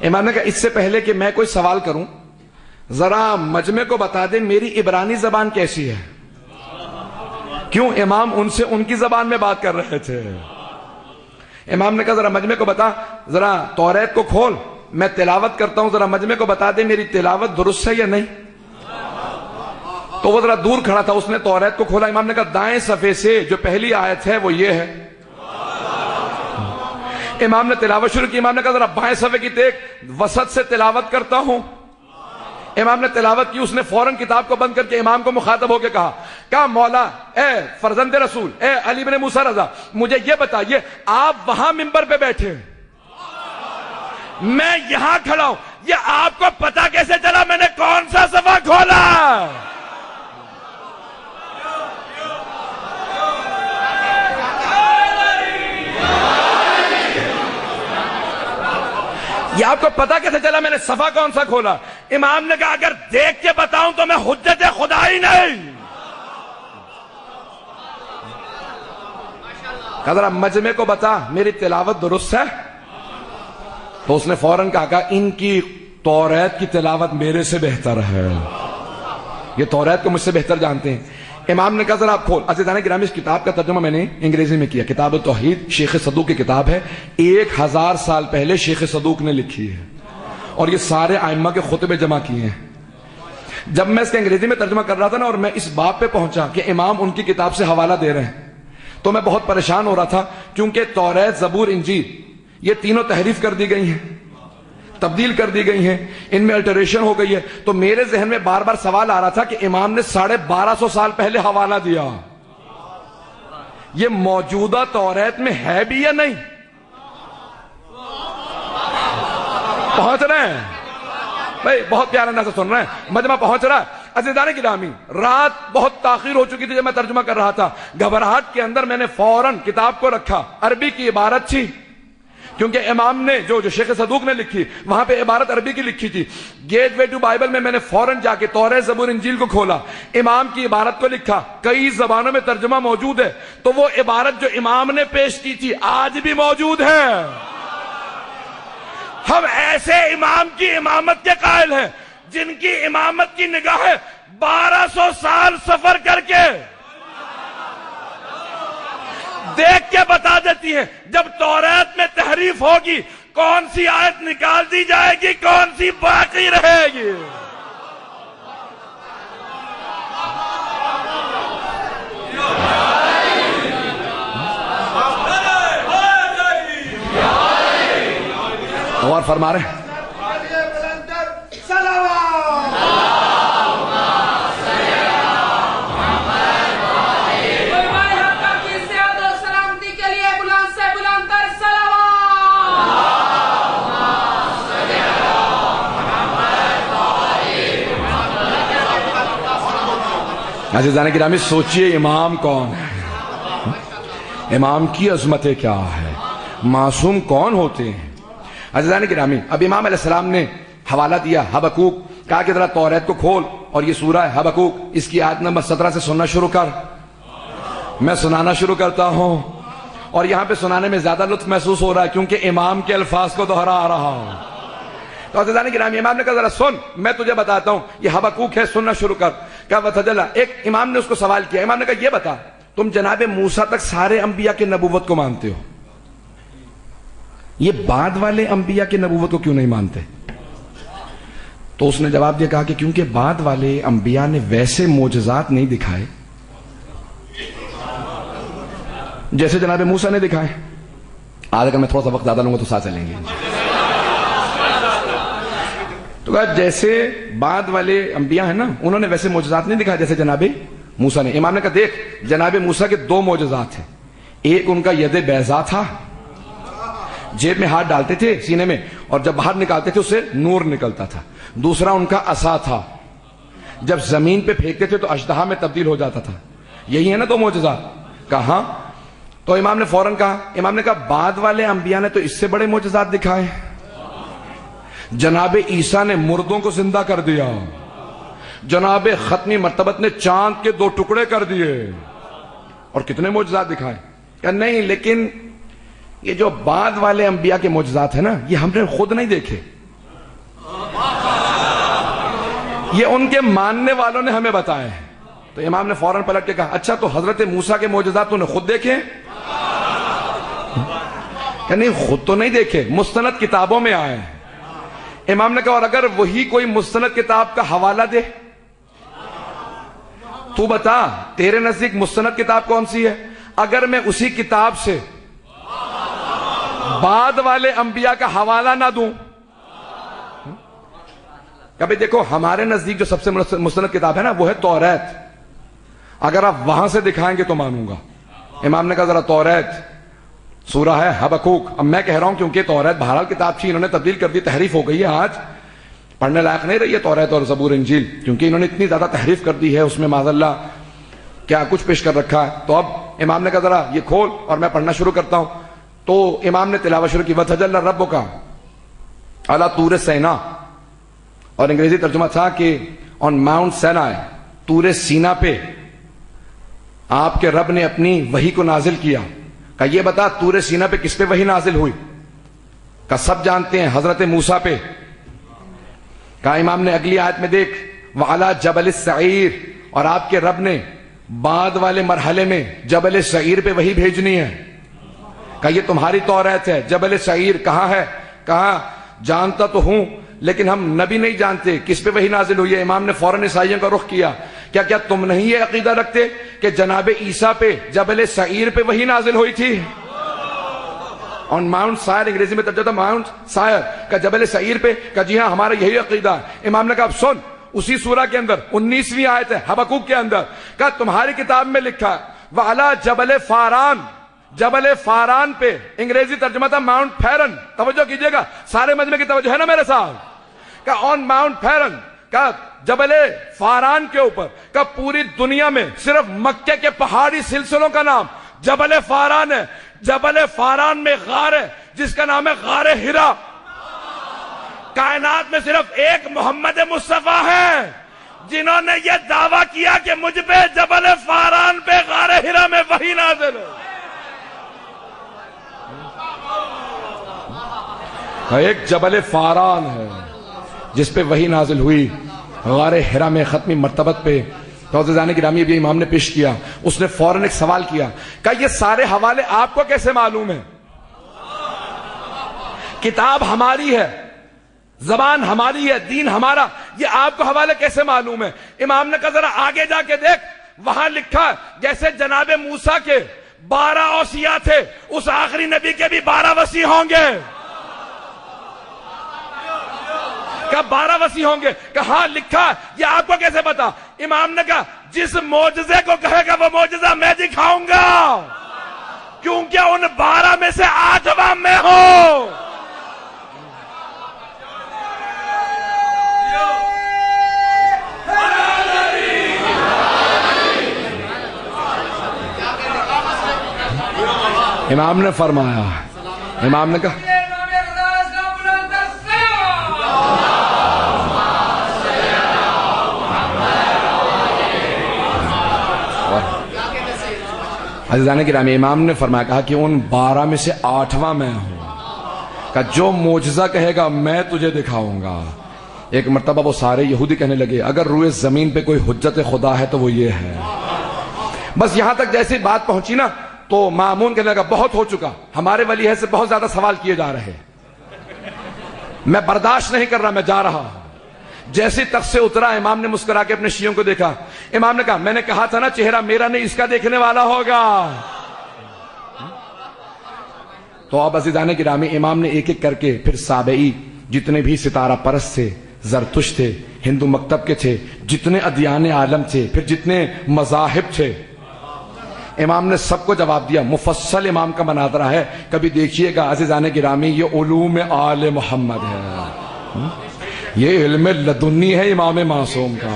امام نے کہا اس سے پہلے کہ میں کوئی سوال کروں ذرا مجمع کو بتا دیں میری عبرانی زبان کیسی ہے. کیوں امام ان سے ان کی زبان میں بات کر رہے تھے. امام نے کہا ذرا مجمع کو بتا، ذرا توریت کو کھول، میں تلاوت کرتا ہوں، ذرا مجمع کو بتا دے میری تلاوت درست ہے یا نہیں. تو وہ ذرا دور کھڑا تھا، اس نے توریت کو کھولا. امام نے کہا دائیں صفحے سے جو پہلی آیت ہے وہ یہ ہے. امام نے تلاوت شروع کی. امام نے کہا ذرا بائیں صفحے کی دیکھ، وسط سے تلاوت کرتا ہوں. امام نے تلاوت کی. اس نے فوراً کتاب کو بند کر کے امام کو مخاطب ہو کے کہا مولا اے فرزند رسول، اے علی بن موسیٰ رضا، مجھے یہ بتائیے آپ وہاں منبر پہ بیٹھے، میں یہاں کھڑا ہوں، یہ آپ کو پتا کیسے چلا میں نے کون سا صفحہ کھولا؟ یہ آپ کو پتا کیسے چلا میں نے صفحہ کون سا کھولا؟ امام نے کہا اگر دیکھ کے بتاؤں تو میں حجت خدا ہی نہیں. کہا ذرا مجمع کو بتا میری تلاوت درست ہے. تو اس نے فوراً کہا ان کی توریت کی تلاوت میرے سے بہتر ہے، یہ توریت کو مجھ سے بہتر جانتے ہیں. امام نے کہا ذرا آپ کھول. عزیزان گرامی اس کتاب کا ترجمہ میں نے انگریزی میں کیا. کتاب التوحید شیخ صدوق کی کتاب ہے، 1000 سال پہلے شیخ صدوق نے لکھی ہے، اور یہ سارے ائمہ کے خطبے جمع کیے ہیں. جب میں اس کے انگریزی میں ترجمہ کر رہا تھا نا اور میں اس باب پہ پہنچا کہ امام ان کی کتاب سے حوالہ دے رہے ہیں تو میں بہت پریشان ہو رہا تھا، کیونکہ توریت، زبور، انجیل یہ تینوں تحریف کر دی گئی ہیں، تبدیل کر دی گئی ہیں، ان میں الٹریشن ہو گئی ہے. تو میرے ذہن میں بار بار سوال آ رہا تھا کہ امام نے 1250 سال پہلے حوالہ دیا، یہ موجودہ توریت میں ہے بھی یا نہیں؟ پہنچ رہے ہیں بھائی؟ بہت پیارا انداز سے سن رہے ہیں، مجمع پہنچ رہا ہے. عزیزان گرامی، رات بہت تاخیر ہو چکی تھی جب میں ترجمہ کر رہا تھا، گھبراہٹ کے اندر میں نے فوراً کتاب کو رکھا، عربی کی عبارت تھی کیونکہ امام نے جو شیخ صدوق نے لکھی وہاں پہ عبارت عربی کی لکھی تھی. گیٹ وے ٹو بائبل میں نے فوراً جا کے توریت زبور انجیل کو کھولا، امام کی عبارت کو لکھا، کئی زبانوں میں ترجمہ موجود ہے، تو وہ عبارت جو امام نے پیش کی تھی آج بھی موجود ہے. ہم ایسے امام کی امامت کے قائل ہیں جن کی امامت کی نگاہیں 1200 سال سفر کر کے دیکھ کے بتا دیتی ہیں جب توریت میں تحریف ہوگی کون سی آیت نکال دی جائے گی، کون سی باقی رہے گی. اور فرما رہے ہیں عزیزان گرامی، سوچئے امام کون ہے، امام کی عظمتیں کیا ہے، معصوم کون ہوتے ہیں. عزیزان گرامی، اب امام علیہ السلام نے حوالہ دیا حبقوق، کہا کہ ذرا توریت کو کھول اور یہ سورہ ہے حبقوق، اس کی آیت نمبر 17 سے سننا شروع کر. میں سنانا شروع کرتا ہوں اور یہاں پہ سنانے میں زیادہ لطف محسوس ہو رہا ہے کیونکہ امام کے الفاظ کو دہرا رہا ہوں. تو عزیزان گرامی، امام نے کہا ذرا سن، میں تجھے بتاتا ہوں، یہ حبقوق ہے، سننا شروع کر. کہا وتجلا، ایک امام نے اس کو سوال کیا، امام نے کہا یہ بتا تم جناب موسیٰ تک سارے انبیاء کی نبوت کو مانتے ہو، یہ بعد والے انبیاء کی نبوت کو کیوں نہیں مانتے؟ تو اس نے جواب دیا، کہا کہ کیونکہ بعد والے انبیاء نے ویسے معجزات نہیں دکھائے جیسے جناب موسیٰ نے دکھائے. آج اگر میں تھوڑا سا وقت زیادہ لوں گا تو ساتھ چلیں گے. تو کہا جیسے بعد والے انبیاء ہیں نا انہوں نے ویسے معجزات نہیں دکھائے جیسے جناب موسیٰ نے. امام نے کہا دیکھ جناب موسیٰ کے دو معجزات ہیں، ایک ان کا ید بیضا تھا، جیب میں ہاتھ ڈالتے تھے سینے میں اور جب باہر نکالتے تھے اسے نور نکلتا تھا. دوسرا ان کا عصا تھا، جب زمین پہ پھینکتے تھے تو اژدہا میں تبدیل ہو جاتا تھا. یہی ہے نا دو معجزات؟ کہا. تو امام نے فوراً کہا، امام نے کہا بعد والے انبیاء نے تو اس سے بڑے معجزات دکھائے. جناب عیسیٰ نے مردوں کو زندہ کر دیا، جناب ختمی مرتبت نے چاند کے 2 ٹکڑے کر دیے، اور کتنے معجزات دکھائے. کہ نہیں، لیکن یہ جو بعد والے انبیاء کے معجزات ہیں نا یہ ہم نے خود نہیں دیکھے، یہ ان کے ماننے والوں نے ہمیں بتائے. تو امام نے فوراً پلٹ کے کہا اچھا تو حضرت موسیٰ کے معجزات تو نے خود دیکھے؟ کہ نہیں خود تو نہیں دیکھے، مستند کتابوں میں آئے. امام نے کہا اور اگر وہی کوئی مستند کتاب کا حوالہ دے تو بتا تیرے نزدیک مستند کتاب کون سی ہے؟ اگر میں اسی کتاب سے بعد والے انبیاء کا حوالہ نہ دوں. کہ دیکھو ہمارے نزدیک جو سب سے مستند کتاب ہے نا وہ ہے توریت، اگر آپ وہاں سے دکھائیں گے تو مانوں گا. امام نے کہا ذرا توریت سورہ ہے حبقوق. اب میں کہہ رہا ہوں کیونکہ توریت بہرحال کتاب تھی، انہوں نے تبدیل کر دی، تحریف ہو گئی ہے، آج پڑھنے لائق نہیں رہی ہے توریت اور زبور انجیل کیونکہ انہوں نے اتنی زیادہ تحریف کر دی ہے، اس میں معاذ اللہ کیا کچھ پیش کر رکھا ہے. تو اب امام نے کہا ذرا یہ کھول اور میں پڑھنا شروع کرتا ہوں. تو امام نے تلاوت شروع کی وَتَجَلَّى رَبُّكَ عَلَى طُورِ سینا، اور انگریزی ترجمہ تھا کہ آن ماؤنٹ سینائی، طور سینا پہ آپ کے رب نے اپنی وحی کو نازل کیا. کہ یہ بتا طور سینا پہ کس پہ وحی نازل ہوئی؟ کہ سب جانتے ہیں حضرت موسیٰ پہ. کہا امام نے اگلی آیت میں دیکھ وَعَلَى جَبَلِ السَّعِيرِ، اور آپ کے رب نے بعد والے مرحلے میں جبل سعیر پہ وحی بھیجنی ہے. کہ یہ تمہاری توریت ہے. جبل سعیر کہاں ہے؟ کہا جانتا تو ہوں لیکن ہم نبی نہیں جانتے کس پہ وحی نازل ہوئی ہے. امام نے فوراً عیسائیوں کا رخ کیا. کیا تم نہیں یہ عقیدہ رکھتے کہ جناب عیسیٰ پہ جبل سعیر پہ وحی نازل ہوئی تھی؟ آن ماؤنٹ سائر، انگریزی میں ترجمہ ماؤنٹ سائر، کا جبل سعیر پہ. کہ جی ہاں ہمارا یہی عقیدہ ہے. امام نے کہا اب سن، اسی سورہ کے اندر 19ویں آیت ہے حبقوق کے اندر، کہا تمہاری کتاب میں لکھا ہے وَعَلَى جَبَلِ فاران، جبل فاران پہ، انگریزی ترجمہ تھا ماؤنٹ پھیرن. توجہ کیجئے گا، سارے مجمع کی توجہ ہے نا میرے ساتھ. کہ آن ماؤنٹ پھیرن کہ جبل فاران کے اوپر کہ پوری دنیا میں صرف مکے کے پہاڑی سلسلوں کا نام جبل فاران ہے. جبل فاران میں غار ہے جس کا نام ہے غار ہرا. کائنات میں صرف ایک محمد مصطفیٰ ہے جنہوں نے یہ دعویٰ کیا کہ مجھ پہ جبل فاران پہ غار ہرا میں وحی نازل ہے. ایک جبل فاران ہے جس پہ وحی نازل ہوئی. غار ہرا میں ختمی مرتبت پہ عزیزان گرامی بھی امام نے پیش کیا. اس نے فوراً ایک سوال کیا کہ یہ سارے حوالے آپ کو کیسے معلوم ہیں؟ کتاب ہماری ہے، زبان ہماری ہے، دین ہمارا، یہ آپ کو حوالے کیسے معلوم ہے؟ امام نے کہا ذرا آگے جا کے دیکھ، وہاں لکھا جیسے جناب موسیٰ کے 12 اوصیاء تھے، اس آخری نبی کے بھی 12 وصی ہوں گے. کہ 12 وصی ہوں گے. کہ ہاں لکھا، یہ آپ کو کیسے پتا؟ امام نے کہا جس معجزے کو کہے گا وہ معجزہ میں دکھاؤں گا، کیونکہ ان 12 میں سے 8واں میں ہوں. امام نے فرمایا، امام نے کہا عزیزان گرامی، امام نے فرمایا کہا کہ ان 12 میں سے 8واں میں ہوں. کہ جو معجزہ کہے گا میں تجھے دکھاؤں گا. ایک مرتبہ وہ سارے یہودی کہنے لگے اگر روئے زمین پہ کوئی حجت خدا ہے تو وہ یہ ہے. بس یہاں تک جیسی بات پہنچی نا تو مامون کہنے لگا بہت ہو چکا، ہمارے ولی ہے سے بہت زیادہ سوال کیے جا رہے، میں برداشت نہیں کر رہا، میں جا رہا ہوں. جیسے تخت سے اترا امام نے مسکرا کے اپنے شیعوں کو دیکھا. امام نے کہا میں نے کہا تھا نا چہرہ میرا نہیں اس کا دیکھنے والا ہوگا. تو اب عزیزان گرامی امام نے ایک ایک کر کے پھر سابعی جتنے بھی ستارہ پرست تھے، زرتشت تھے، ہندو مکتب کے تھے، جتنے ادیان عالم تھے، پھر جتنے مذاہب تھے، امام نے سب کو جواب دیا. مفصل امام کا مناظرہ ہے، کبھی دیکھیے گا عزیزان گرامی. یہ علوم آل محمد ہے، یہ علم لدنی ہے امام معصوم کا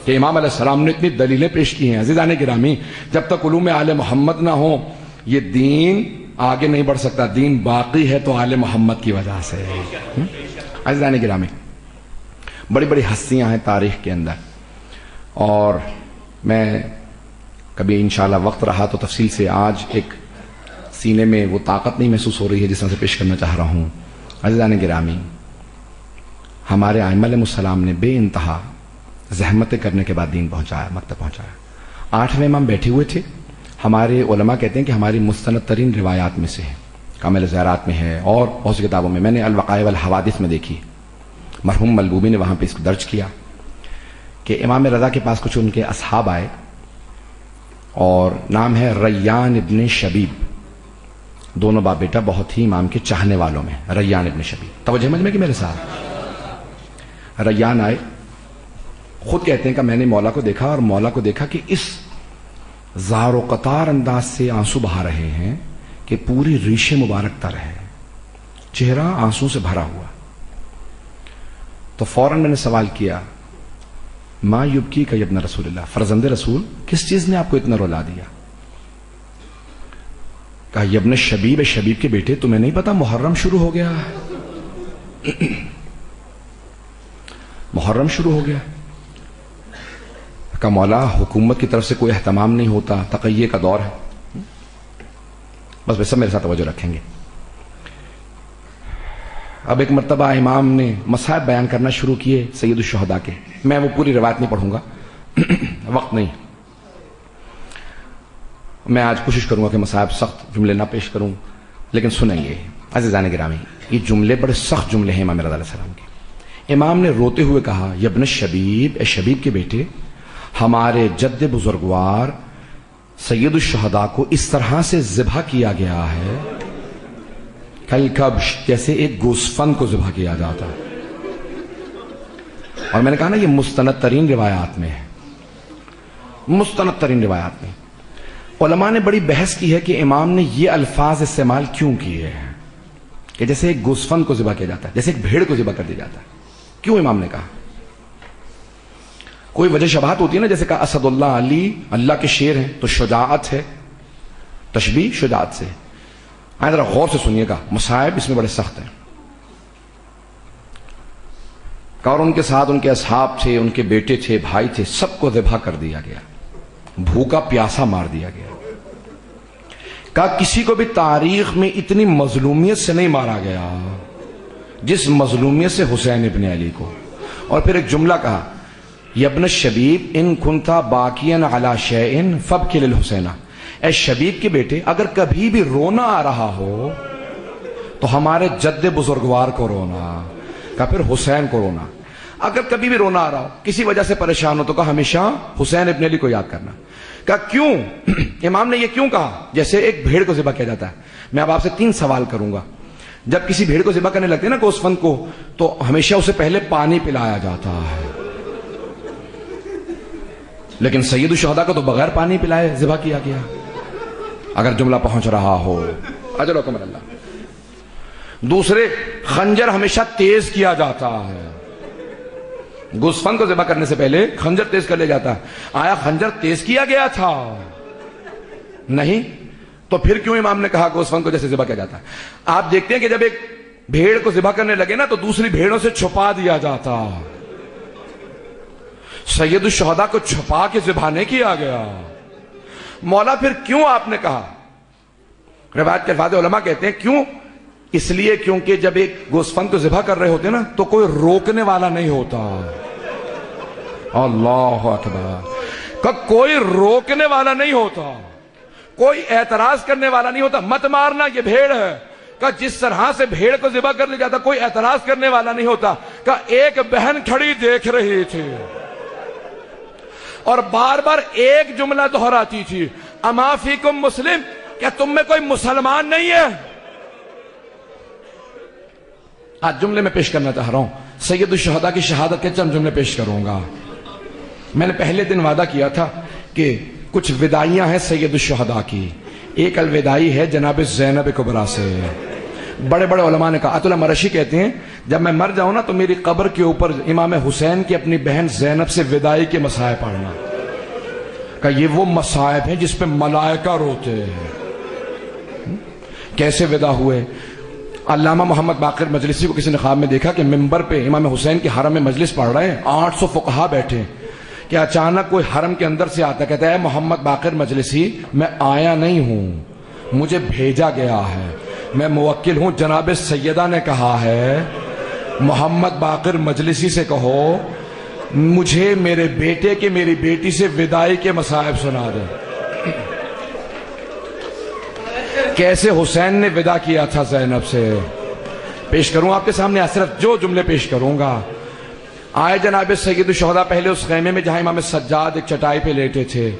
کہ امام علیہ السلام نے اتنی دلیلیں پیش کی ہیں. عزیزان گرامی، جب تک علوم آل محمد نہ ہو یہ دین آگے نہیں بڑھ سکتا. دین باقی ہے تو آل محمد کی وجہ سے. عزیزان گرامی، بڑی بڑی ہستیاں ہیں تاریخ کے اندر، اور میں کبھی انشاءاللہ وقت رہا تو تفصیل سے آج ایک سینے میں وہ طاقت نہیں محسوس ہو رہی ہے جس طرح سے پیش کرنا چاہ رہا ہوں. عزیزان گرامی، ہمارے ائمہ علیہ السلام نے بے انتہا زحمتیں کرنے کے بعد دین پہنچایا، مکتب پہنچایا. 8ویں امام بیٹھے ہوئے تھے. ہمارے علماء کہتے ہیں کہ ہماری مستند ترین روایات میں سے ہے، کامل زیارات میں ہے اور بہت سی کتابوں میں. میں نے الوقائع والحوادث میں دیکھی، مرحوم ملبوبی نے وہاں پہ اس کو درج کیا کہ امام رضا کے پاس کچھ ان کے اصحاب آئے اور نام ہے ریان ابن شبیب. دونوں باپ بیٹا بہت ہی امام کے چاہنے والوں میں. ریان ابن شبیب، توجہ سمجھ میں کہ میرے ساتھ. ریان آئے، خود کہتے ہیں کہ میں نے مولا کو دیکھا اور مولا کو دیکھا کہ اس زار و قطار انداز سے آنسو بہا رہے ہیں کہ پوری ریش مبارک تر ہے، چہرہ آنسو سے بھرا ہوا. تو فوراً میں نے سوال کیا ما یبکی کا ابن رسول اللہ، فرزند رسول کس چیز نے آپ کو اتنا رولا دیا؟ کہا ابن شبیب، شبیب کے بیٹے تمہیں نہیں پتا محرم شروع ہو گیا، محرم شروع ہو گیا. کہا مولا حکومت کی طرف سے کوئی اہتمام نہیں ہوتا، تقیہ کا دور ہے. بس ویسا میرے ساتھ توجہ رکھیں گے. اب ایک مرتبہ امام نے مصائب بیان کرنا شروع کیے سید الشہداء کے. میں وہ پوری روایت نہیں پڑھوں گا، وقت نہیں. میں آج کوشش کروں گا کہ مصائب سخت جملے نہ پیش کروں، لیکن سنیں گے. عزیزان گرامی، یہ جملے بڑے سخت جملے ہیں امام رضا علیہ السلام کے. امام نے روتے ہوئے کہا ابن شبیب، اے شبیب کے بیٹے، ہمارے جد بزرگوار سید الشہداء کو اس طرح سے ذبح کیا گیا ہے کل کبش، جیسے ایک گوسفند کو ذبح کیا جاتا. اور میں نے کہا نا یہ مستند ترین روایات میں ہے، مستند ترین روایات میں. علماء نے بڑی بحث کی ہے کہ امام نے یہ الفاظ استعمال کیوں کیے ہیں کہ جیسے ایک گوسفند کو ذبح کیا جاتا ہے، جیسے ایک بھیڑ کو ذبح کر دیا جاتا ہے. کیوں امام نے کہا؟ کوئی وجہ شبہات ہوتی ہے نا، جیسے کہا اسد اللہ علی، اللہ کے شیر ہیں تو شجاعت ہے، تشبیہ شجاعت سے۔ آئے ذرا غور سے سنیے گا، مصائب اس میں بڑے سخت ہیں۔ اور ان کے ساتھ ان کے اصحاب تھے، ان کے بیٹے تھے، بھائی تھے، سب کو ذبح کر دیا گیا، بھوکا پیاسا مار دیا گیا۔ کہا کسی کو بھی تاریخ میں اتنی مظلومیت سے نہیں مارا گیا جس مظلومیت سے حسین ابن علی کو۔ اور پھر ایک جملہ کہا، یبن الشبیب ان کنتا باقیا علی شیئن فابکی للحسین، اے شبیب کے بیٹے اگر کبھی بھی رونا آ رہا ہو تو ہمارے جد بزرگوار کو رونا، کہا پھر حسین کو رونا۔ اگر کبھی بھی رونا آ رہا ہو، کسی وجہ سے پریشان ہو، تو کہا ہمیشہ حسین ابن علی کو یاد کرنا۔ کہا کیوں؟ امام نے یہ کیوں کہا؟ جیسے ایک بھیڑ کو ذبح کیا جاتا ہے۔ میں اب آپ سے 3 سوال کروں گا۔ جب کسی بھیڑ کو ذبح کرنے لگتے ہیں نا گوسفند کو، تو ہمیشہ اسے پہلے پانی پلایا جاتا ہے، لیکن سید الشہداء کو تو بغیر پانی پلائے ذبح کیا گیا۔ اگر جملہ پہنچ رہا ہو، اجر و کمر اللہ۔ دوسرے، خنجر ہمیشہ تیز کیا جاتا ہے، گوسفند کو ذبح کرنے سے پہلے خنجر تیز کر لیا جاتا ہے۔ آیا خنجر تیز کیا گیا تھا؟ نہیں، تو پھر کیوں امام نے کہا گوسفند کو جیسے ذبح کیا جاتا ہے؟ آپ دیکھتے ہیں کہ جب ایک بھیڑ کو ذبح کرنے لگے نا تو دوسری بھیڑوں سے چھپا دیا جاتا، سید الشہداء کو چھپا کے ذبح نہیں کیا گیا۔ مولا پھر کیوں آپ نے کہا؟ روایت کے الفاظ علماء کہتے ہیں کیوں؟ اس لیے کیونکہ جب ایک گوسفند کو ذبح کر رہے ہوتے نا تو کوئی روکنے والا نہیں ہوتا۔ اللہ اکبر، کوئی روکنے والا نہیں ہوتا، کوئی اعتراض کرنے والا نہیں ہوتا، مت مارنا یہ بھیڑ ہے۔ کہ جس طرح سے بھیڑ کو ذبح کر لیا جاتا کوئی اعتراض کرنے والا نہیں ہوتا۔ کہ ایک بہن کھڑی دیکھ رہی تھی اور بار بار ایک جملہ دہراتی تھی، اما فیکم مسلم، کیا تم میں کوئی مسلمان نہیں ہے؟ آج جملے میں پیش کرنا چاہ رہا ہوں، سید الشہداء کی شہادت کے چند جملے پیش کروں گا۔ میں نے پہلے دن وعدہ کیا تھا کہ کچھ وداعیاں ہیں سید الشہداء کی۔ ایک الوداعی ہے جناب زینب کبریٰ سے۔ بڑے بڑے علماء نے کہا، عطا اللہ مرشی کہتے ہیں جب میں مر جاؤں نا تو میری قبر کے اوپر امام حسین کی اپنی بہن زینب سے وداعی کے مصائب پڑھنا، کہ یہ وہ مصائب ہیں جس پہ ملائکہ روتے ہیں۔ کیسے ودا ہوئے؟ علامہ محمد باقر مجلسی کو کسی نے خواب میں دیکھا کہ ممبر پہ امام حسین کے حرم میں مجلس پڑھ رہے ہیں، 800 فقہا بیٹھے ہیں، کہ اچانک کوئی حرم کے اندر سے آتا کہتا ہے محمد باقر مجلسی میں آیا نہیں ہوں، مجھے بھیجا گیا ہے، میں موکل ہوں۔ جناب سیدہ نے کہا ہے محمد باقر مجلسی سے کہو مجھے میرے بیٹے کے میری بیٹی سے وداعی کے مصائب سنا دے۔ کیسے حسین نے ودا کیا تھا زینب سے، پیش کروں آپ کے سامنے، صرف جو جملے پیش کروں گا۔ آئے جناب سید الشہداء پہلے اس خیمے میں جہاں امام سجاد ایک چٹائی پہ لیٹے تھے۔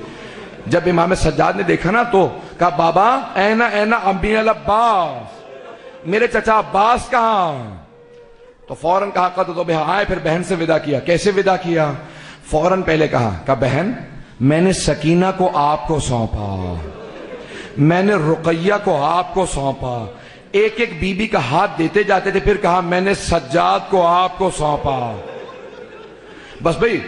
جب امام سجاد نے دیکھا نا تو کہا بابا اینا اینا امی العباس، میرے چچا عباس کہاں؟ تو فوراً کہا قد تو بہا، آئے پھر بہن سے ودا کیا۔ کیسے ودا کیا؟ فوراً پہلے کہا بہن میں نے سکینہ کو آپ کو سونپا، میں نے رقیہ کو آپ کو سونپا، ایک ایک بی بی کا ہاتھ دیتے جاتے تھے، پھر کہا میں نے سجاد کو آپ کو سونپا۔ بس بھئی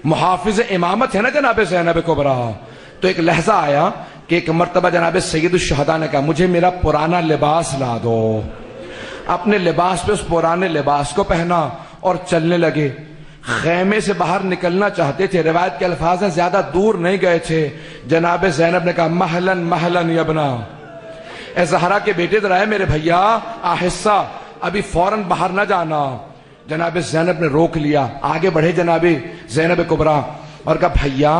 محافظ امامت ہے نا جناب زینب کبریٰ، تو ایک لحظہ آیا کہ ایک مرتبہ جناب سید الشہداء نے کہا مجھے میرا پرانا لباس لا دو۔ اپنے لباس پہ اس پرانے لباس کو پہنا اور چلنے لگے، خیمے سے باہر نکلنا چاہتے تھے۔ روایت کے الفاظ ہیں زیادہ دور نہیں گئے تھے، جناب زینب نے کہا مہلن مہلن یبنا، اے زہرا کے بیٹے ذرا ہے میرے بھیا آہستہ، ابھی فوراً باہر نہ جانا۔ جناب زینب نے روک لیا، آگے بڑھے جناب زینب کبریٰ اور کہا بھیا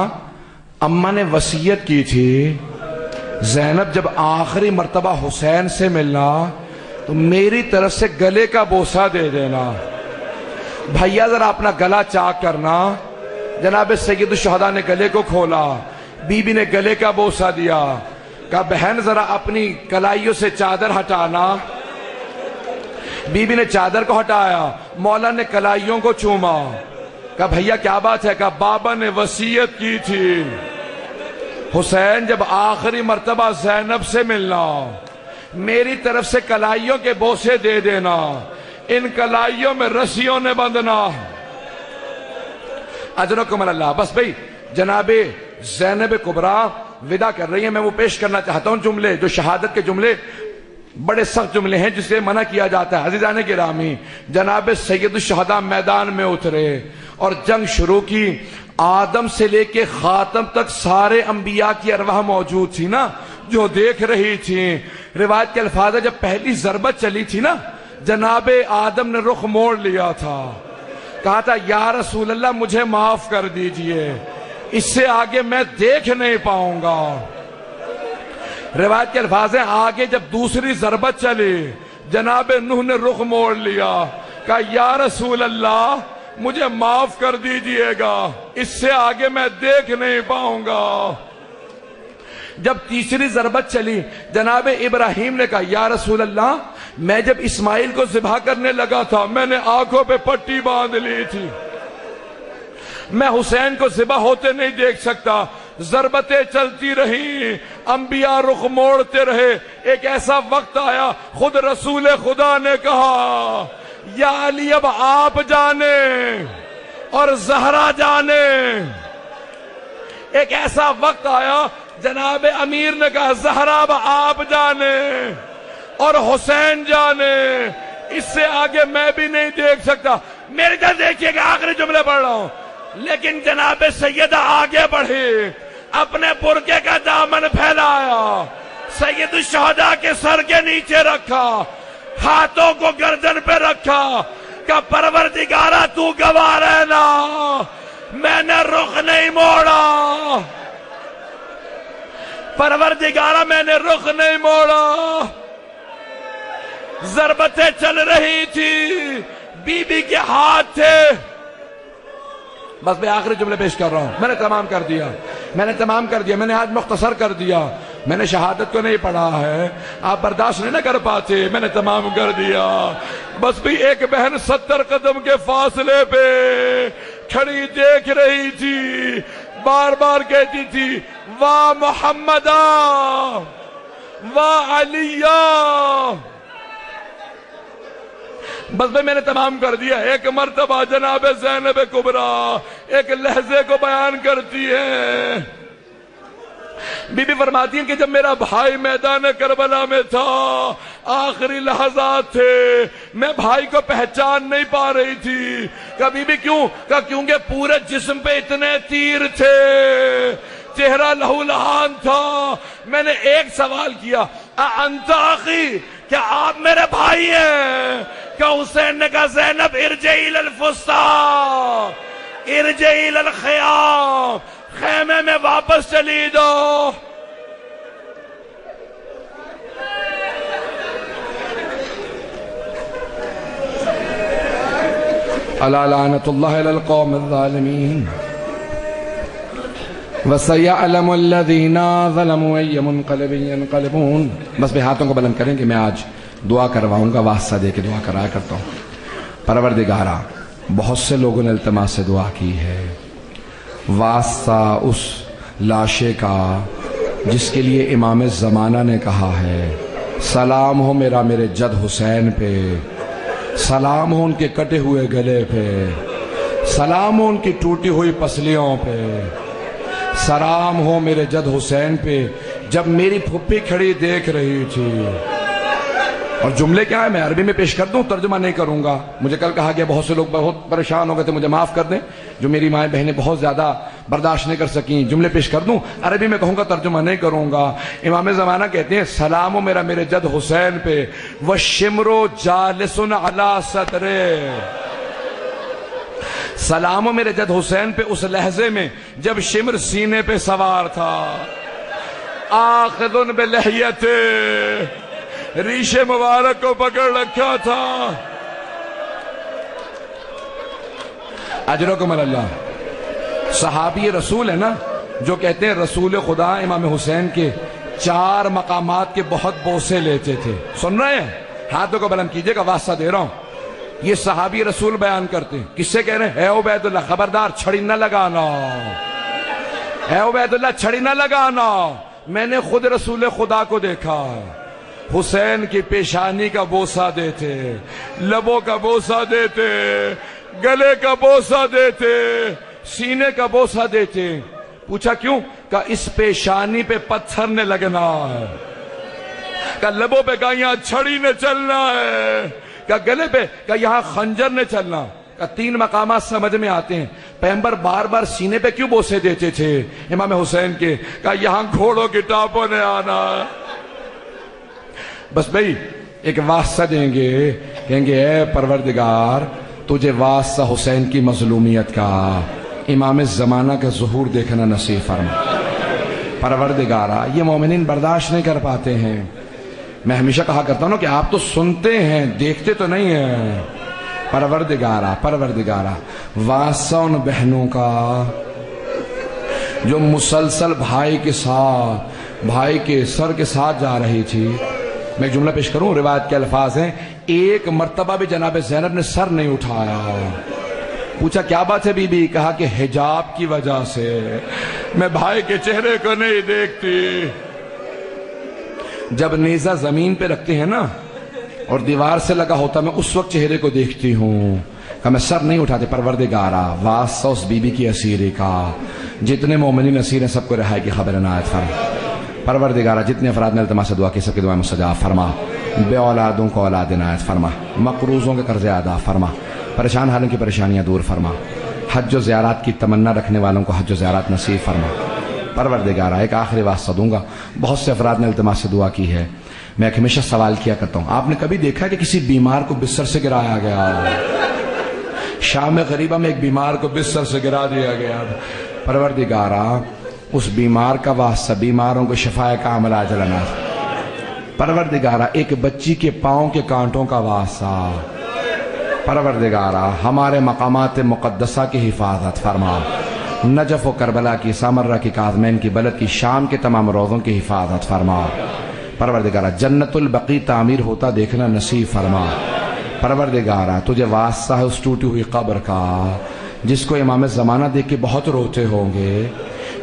اماں نے وصیت کی تھی زینب جب آخری مرتبہ حسین سے ملنا تو میری طرف سے گلے کا بوسہ دے دینا، بھیا ذرا اپنا گلا چاک کرنا۔ جناب سید الشہداء نے گلے کو کھولا، بی بی نے گلے کا بوسہ دیا، کہا بہن ذرا اپنی کلائیوں سے چادر ہٹانا۔ بی بی نے چادر کو ہٹایا، مولا نے کلائیوں کو چوما، کہا بھیا کیا بات ہے؟ کہا بابا نے وصیت کی تھی حسین جب آخری مرتبہ زینب سے ملنا میری طرف سے کلائیوں کے بوسے دے دینا، ان کلائیوں میں رسیوں نے بندھنا۔ اجرکم اللہ. بس بھئی جناب زینب کبریٰ ودا کر رہی ہیں. میں وہ پیش کرنا چاہتا ہوں جملے، جو شہادت کے جملے بڑے سخت جملے ہیں جسے منع کیا جاتا ہے. عزیزان گرامی، جناب سید الشہداء میدان میں اترے اور جنگ شروع کی. آدم سے لے کے خاتم تک سارے انبیاء کی ارواح موجود تھی نا، جو دیکھ رہی تھی. روایت کے الفاظ ہے جب پہلی ضربت چلی تھی نا، جناب آدم نے رخ موڑ لیا تھا، کہا تھا یا رسول اللہ مجھے معاف کر دیجئے، اس سے آگے میں دیکھ نہیں پاؤں گا. روایت کے الفاظ ہیں آگے جب دوسری ضربت چلی، جناب نوح نے رخ موڑ لیا، کہا یا رسول اللہ مجھے معاف کر دیجئے گا، اس سے آگے میں دیکھ نہیں پاؤں گا. جب تیسری ضربت چلی، جناب ابراہیم نے کہا یا رسول اللہ میں جب اسماعیل کو ذبح کرنے لگا تھا میں نے آنکھوں پہ پٹی باندھ لی تھی، میں حسین کو ذبح ہوتے نہیں دیکھ سکتا. ضربتیں چلتی رہیں، انبیاء رخ موڑتے رہے. ایک ایسا وقت آیا خود رسول خدا نے کہا یا علی اب آپ جانے اور زہرا جانے. ایک ایسا وقت آیا جناب امیر نے کہا زہرا اب آپ جانے اور حسین جانے، اس سے آگے میں بھی نہیں دیکھ سکتا. میرے طرف دیکھیے گا، آخری جملے پڑھ رہا ہوں. لیکن جناب سیدہ آگے بڑھی، اپنے برقعے کا دامن پھیلایا، سید الشہداء کے سر کے نیچے رکھا، ہاتھوں کو گردن پہ رکھا، کہ پروردگارہ تو گواہ رہنا میں نے رخ نہیں موڑا، پروردگارہ میں نے رخ نہیں موڑا. ضربتیں چل رہی تھی، بی بی کے ہاتھ تھے. بس میں آخری جملے پیش کر رہا ہوں. میں نے تمام کر دیا، میں نے آج مختصر کر دیا. میں نے شہادت کو نہیں پڑھا ہے، آپ برداشت نہیں نہ کر پاتے، میں نے تمام کر دیا. بس بھی ایک بہن 70 قدم کے فاصلے پہ کھڑی دیکھ رہی تھی، بار بار کہتی تھی واہ محمدہ واہ علیہ. بس میں نے تمام کر دیا. ایک مرتبہ جناب زینب کبریٰ ایک لحظے کو بیان کرتی ہے. بی بی فرماتی ہیں کہ جب میرا بھائی میدان کربلا میں تھا، آخری لحظات تھے، میں بھائی کو پہچان نہیں پا رہی تھی. کبھی بھی کیوں؟ کیونکہ پورے جسم پہ اتنے تیر تھے، چہرہ لہو لہان تھا. میں نے ایک سوال کیا انت اخی، کیا آپ میرے بھائی ہیں؟ کہ حسین نے کہا زینب ارجعی للفسطاط، ارجعی للخیام، خیمے میں واپس چلی دو. الا لعنت اللہ علی القوم الظالمین وَسَيَعْلَمُ الَّذِينَ ظَلَمُوا أَيَّ مُنْقَلِبٍ يَنْقَلِبُونَ. بس بھی ہاتھوں کو بلند کریں کہ میں آج دعا کرواؤں گا، واسطہ دے کے دعا کرایا کرتا ہوں. پروردگارہ بہت سے لوگوں نے التماس سے دعا کی ہے، واسطہ اس لاشے کا جس کے لیے امام زمانہ نے کہا ہے سلام ہو میرا میرے جد حسین پہ، سلام ہو ان کے کٹے ہوئے گلے پہ، سلام ہو ان کی ٹوٹی ہوئی پسلیوں پہ، سلام ہو میرے جد حسین پہ. جب میری پھپھی کھڑی دیکھ رہی تھی، اور جملے کیا ہے میں عربی میں پیش کر دوں، ترجمہ نہیں کروں گا. مجھے کل کہا گیا بہت سے لوگ بہت پریشان ہو گئے تھے، مجھے معاف کر دیں، جو میری مائیں بہنیں بہت زیادہ برداشت نہیں کر سکیں. جملے پیش کر دوں، عربی میں کہوں گا، ترجمہ نہیں کروں گا. امام زمانہ کہتے ہیں سلام ہو میرا میرے جد حسین پہ، وَالشِّمْرُ جَالِسٌ عَلَى صَدْرِهِ. سلام ہو میرے جد حسین پہ اس لحظے میں جب شمر سینے پہ سوار تھا، آخذ بلحیت، ریش مبارک کو پکڑ رکھا تھا. اجرکم اللہ. صحابی رسول ہے نا جو کہتے ہیں رسول خدا امام حسین کے 4 مقامات کے بہت بوسے لیتے تھے. سن رہے ہیں؟ ہاتھوں کو بلند کیجئے گا، واسطہ دے رہا ہوں. یہ صحابی رسول بیان کرتے ہیں. کس سے کہہ رہے ہیں؟ اے عبید اللہ خبردار چھڑی نہ لگانا، اے عبید اللہ چھڑی نہ لگانا. میں نے خود رسول خدا کو دیکھا، حسین کی پیشانی کا بوسہ دیتے، لبوں کا بوسہ دیتے، گلے کا بوسہ دیتے، سینے کا بوسہ دیتے ہیں۔ پوچھا کیوں؟ کہا اس پیشانی پہ پتھر نے لگنا ہے، کہا لبوں پہ کہا یہاں چھڑی نے چلنا ہے، کہا گلے پہ کہا یہاں خنجر نے چلنا۔ کہا تین مقامات سمجھ میں آتے ہیں۔ پیغمبر بار بار سینے پہ کیوں بوسے دیتے تھے امام حسین کے؟ کہا یہاں گھوڑوں کی ٹاپوں نے آنا ہے۔ بس بھئی ایک واسطہ دیں گے، کہیں گے اے پروردگار تجھے واسطہ حسین کی مظلومیت کا، امام زمانہ کا ظہور دیکھنا نصیب فرما۔ پروردگارا یہ مومنین برداشت نہیں کر پاتے ہیں۔ میں ہمیشہ کہا کرتا ہوں نا کہ آپ تو سنتے ہیں دیکھتے تو نہیں ہیں۔ پروردگارا واسطہ ان بہنوں کا جو مسلسل بھائی کے ساتھ، بھائی کے سر کے ساتھ جا رہی تھی۔ میں ایک جملہ پیش کروں، روایت کے الفاظ ہیں، ایک مرتبہ بھی جناب زینب نے سر نہیں اٹھایا۔ پوچھا کیا بات ہے بی بی؟ کہا کہ حجاب کی وجہ سے میں بھائی کے چہرے کو نہیں دیکھتی۔ جب نیزہ زمین پہ رکھتے ہیں نا اور دیوار سے لگا ہوتا میں اس وقت چہرے کو دیکھتی ہوں، کہ میں سر نہیں اٹھاتے۔ پروردگارا واسطہ اس بی بی کی اسیری کا، جتنے مومنین اسیر ہیں سب کو رہائی کی خبر عنایت فرما۔ پروردگارا جتنے افراد نے التماس دعا کی سب کی دعائیں مستجاب فرما، بے اولادوں کو اولاد عنایت فرما، مقروضوں کے قرض ادا فرما، پریشان حالوں کی پریشانیاں دور فرما، حج و زیارات کی تمنا رکھنے والوں کو حج و زیارات نصیب فرما۔ پروردگارا ایک آخری واسطہ دوں گا، بہت سے افراد نے التماس سے دعا کی ہے۔ میں ایک ہمیشہ سوال کیا کرتا ہوں، آپ نے کبھی دیکھا کہ کسی بیمار کو بستر سے گرایا گیا؟ شام غریبہ میں ایک بیمار کو بستر سے گرا دیا گیا۔ پروردگارا اس بیمار کا واسطہ، بیماروں کو شفائے کامل عاجل عنایت۔ پروردگارا ایک بچی کے پاؤں کے کانٹوں کا واسطہ، پروردگارا ہمارے مقامات مقدسہ کی حفاظت فرما، نجف و کربلا کی، سامرہ کی، کاظمین کی، بلد کی، شام کے تمام روضوں کی حفاظت فرما۔ پروردگارا جنت البقیع تعمیر ہوتا دیکھنا نصیب فرما۔ پروردگارا تجھے واسطہ ہے اس ٹوٹی ہوئی قبر کا، جس کو امام زمانہ دیکھ کے بہت روتے ہوں گے،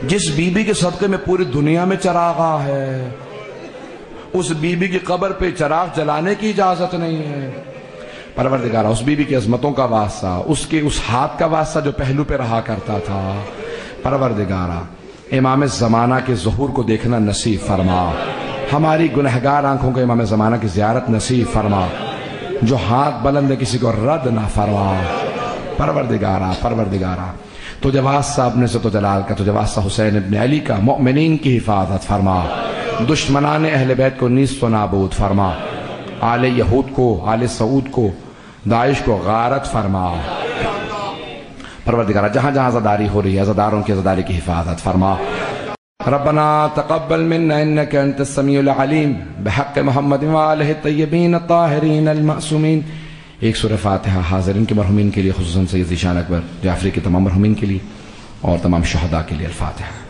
جس بی بی کے صدقے میں پوری دنیا میں چراغاں ہے، اس بی بی کی قبر پہ چراغ جلانے کی اجازت نہیں ہے۔ پروردگارا اس بی بی کی عظمتوں کا واسطہ، اس کے اس ہاتھ کا واسطہ جو پہلو پہ رہا کرتا تھا۔ پروردگارا امام زمانہ کے ظہور کو دیکھنا نصیب فرما، ہماری گنہگار آنکھوں کو امام زمانہ کی زیارت نصیب فرما، جو ہاتھ بلند ہے کسی کو رد نہ فرما۔ پروردگارا تجھے واسطہ اپنے عزت و جلال کا، تجھے واسطہ حسین ابن علی کا، مؤمنین کی حفاظت فرما، دشمنان اہل بیت کو نیست و نابود فرما، آل یہود کو، آل سعود کو، داعش کو غارت فرما۔ پروردگارا جہاں جہاں عزاداری ہو رہی ہے عزاداروں کی عزاداری کی حفاظت فرما۔ ربنا تقبل منا انك انت السميع العليم بحق محمد وآلہ الطیبین الطاہرین المعصومین۔ ایک سورہ فاتحہ حاضرین کے مرحومین کے لیے، خصوصاً سید ذیشان اکبر جعفری کے تمام مرحومین کے لیے اور تمام شہداء کے لیے۔ الفاتحہ۔